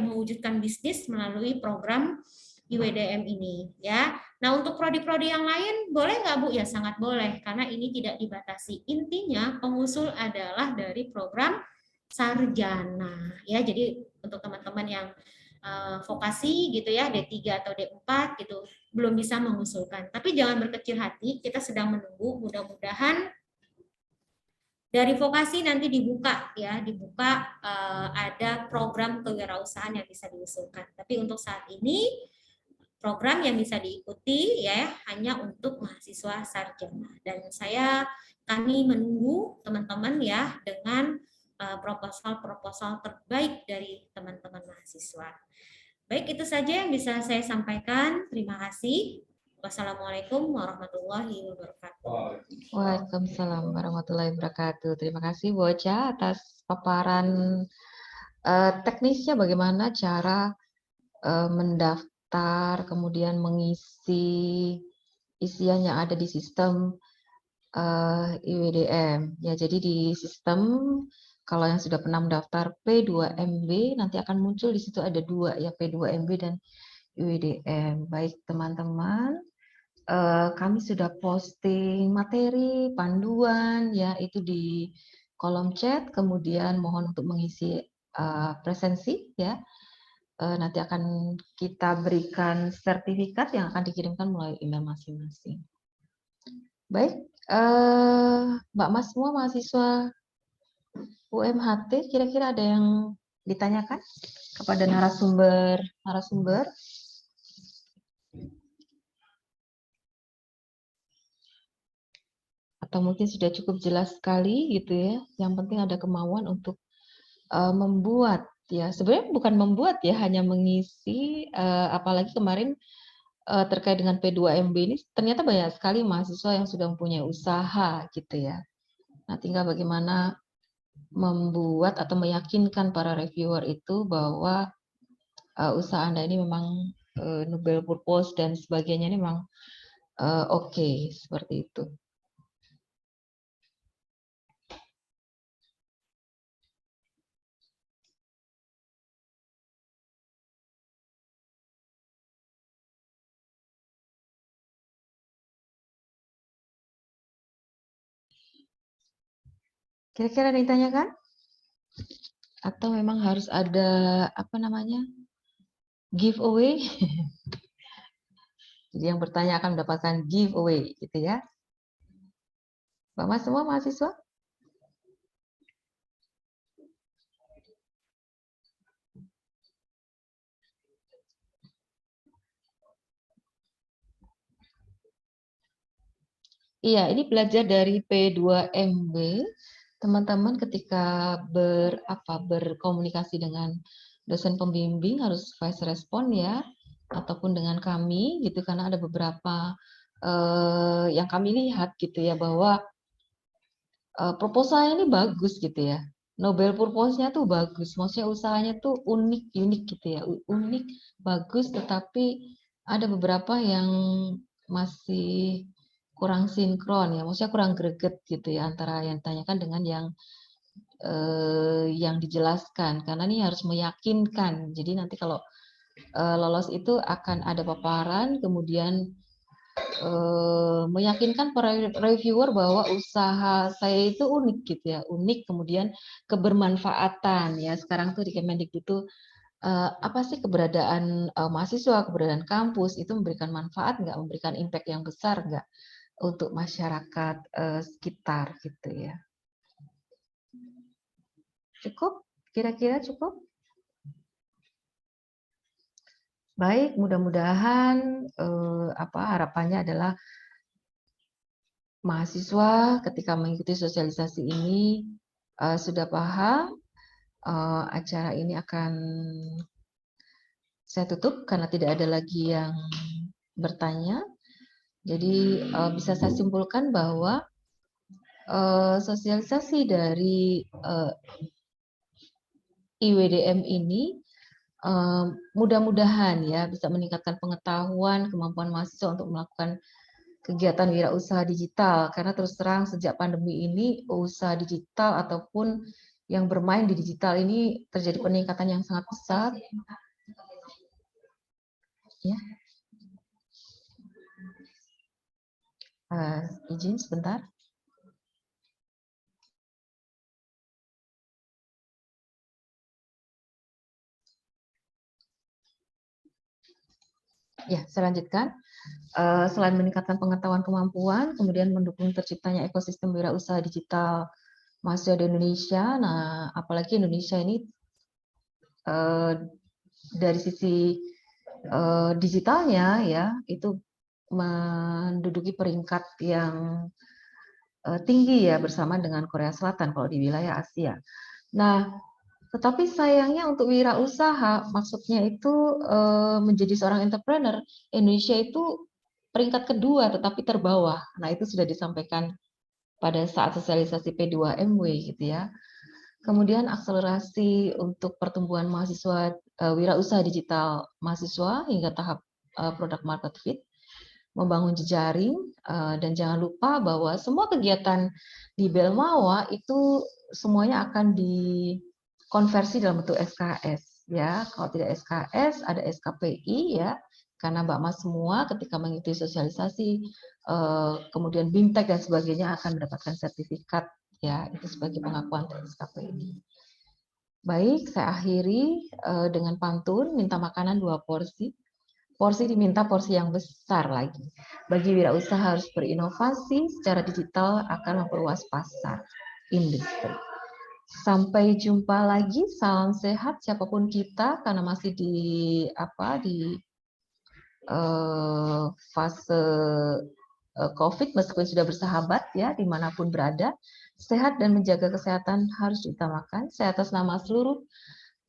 mewujudkan bisnis melalui program IWDM ini ya. Nah, untuk prodi-prodi yang lain boleh nggak Bu? Ya sangat boleh, karena ini tidak dibatasi. Intinya pengusul adalah dari program sarjana ya. Jadi untuk teman-teman yang vokasi gitu ya, D3 atau D4 gitu belum bisa mengusulkan. Tapi jangan berkecil hati, kita sedang menunggu, mudah-mudahan dari vokasi nanti dibuka ya, ada program kewirausahaan yang bisa diusulkan. Tapi untuk saat ini program yang bisa diikuti ya hanya untuk mahasiswa sarjana. Dan kami menunggu teman-teman ya dengan proposal-proposal terbaik dari teman-teman mahasiswa. Baik, itu saja yang bisa saya sampaikan. Terima kasih. Wassalamualaikum warahmatullahi wabarakatuh. Waalaikumsalam warahmatullahi wabarakatuh. Terima kasih Bu Ocha atas paparan teknisnya bagaimana cara mendaftar, kemudian mengisi isian yang ada di sistem IWDM. Ya, jadi di sistem kalau yang sudah pernah mendaftar P2MB nanti akan muncul di situ ada 2 ya, P2MB dan IWDM. Baik teman-teman, kami sudah posting materi panduan ya itu di kolom chat, kemudian mohon untuk mengisi presensi ya. Nanti akan kita berikan sertifikat yang akan dikirimkan melalui email masing-masing. Baik, Mbak Mas semua mahasiswa UMHT, kira-kira ada yang ditanyakan kepada narasumber? Atau mungkin sudah cukup jelas sekali gitu ya. Yang penting ada kemauan untuk membuat ya, sebenarnya bukan membuat ya, hanya mengisi, apalagi kemarin terkait dengan P2MB ini ternyata banyak sekali mahasiswa yang sudah mempunyai usaha gitu ya. Nah, tinggal bagaimana membuat atau meyakinkan para reviewer itu bahwa usaha Anda ini memang noble purpose dan sebagainya ini memang oke, seperti itu. Kira-kira ada yang ditanyakan? Atau memang harus ada apa namanya giveaway? Jadi yang bertanya akan mendapatkan giveaway, gitu ya. Bapak semua mahasiswa? Iya, ini belajar dari P2MB. Teman-teman ketika berkomunikasi dengan dosen pembimbing harus voice respon ya, ataupun dengan kami gitu, karena ada beberapa yang kami lihat gitu ya bahwa proposalnya ini bagus gitu ya. Nobel purpose-nya tuh bagus, maksudnya usahanya tuh unik gitu ya, unik, bagus, tetapi ada beberapa yang masih kurang sinkron ya, maksudnya kurang greget gitu ya antara yang ditanyakan dengan yang dijelaskan, karena ini harus meyakinkan. Jadi nanti kalau lolos itu akan ada paparan, kemudian meyakinkan para reviewer bahwa usaha saya itu unik gitu ya, unik, kemudian kebermanfaatan ya. Sekarang tuh di Kemendikbud itu apa sih keberadaan mahasiswa, keberadaan kampus itu memberikan manfaat nggak, memberikan impact yang besar nggak untuk masyarakat sekitar gitu ya. Cukup? Kira-kira cukup? Baik, mudah-mudahan harapannya adalah mahasiswa ketika mengikuti sosialisasi ini sudah paham. Acara ini akan saya tutup karena tidak ada lagi yang bertanya. Jadi bisa saya simpulkan bahwa sosialisasi dari IWDM ini mudah-mudahan ya bisa meningkatkan pengetahuan, kemampuan mahasiswa untuk melakukan kegiatan wirausaha digital, karena terus terang sejak pandemi ini usaha digital ataupun yang bermain di digital ini terjadi peningkatan yang sangat besar. Ya. Izin sebentar. Ya, saya lanjutkan. Selain meningkatkan pengetahuan kemampuan, kemudian mendukung terciptanya ekosistem wirausaha digital mahasiswa di Indonesia. Nah, apalagi Indonesia ini dari sisi digitalnya ya itu menduduki peringkat yang tinggi ya bersama dengan Korea Selatan kalau di wilayah Asia. Nah, tetapi sayangnya untuk wirausaha, maksudnya itu menjadi seorang entrepreneur, Indonesia itu peringkat kedua tetapi terbawah. Nah, itu sudah disampaikan pada saat sosialisasi P2MW gitu ya. Kemudian akselerasi untuk pertumbuhan mahasiswa wirausaha digital mahasiswa hingga tahap product market fit, membangun jejaring, dan jangan lupa bahwa semua kegiatan di Belmawa itu semuanya akan dikonversi dalam bentuk SKS ya. Kalau tidak SKS ada SKPI ya, karena Mbak Mas semua ketika mengikuti sosialisasi kemudian BIMTEK dan sebagainya akan mendapatkan sertifikat ya, itu sebagai pengakuan SKPI. Baik, saya akhiri dengan pantun, minta makanan 2 porsi. Porsi diminta porsi yang besar lagi. Bagi wirausaha harus berinovasi secara digital akan memperluas pasar industri. Sampai jumpa lagi, salam sehat siapapun kita karena masih di fase COVID meskipun sudah bersahabat ya dimanapun berada. Sehat dan menjaga kesehatan harus diutamakan. Saya atas nama seluruh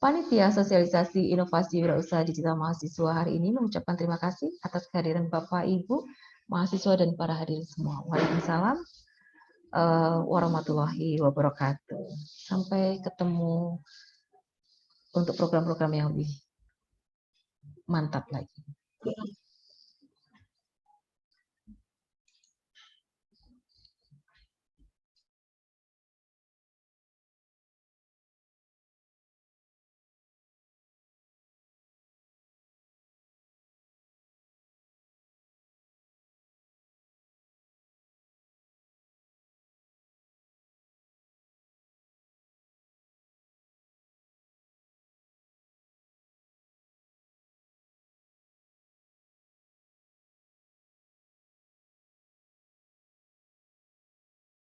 Panitia Sosialisasi Inovasi Wirausaha Digital Mahasiswa hari ini mengucapkan terima kasih atas kehadiran Bapak, Ibu, mahasiswa dan para hadirin semua. Waalaikumsalam warahmatullahi wabarakatuh. Sampai ketemu untuk program-program yang lebih mantap lagi.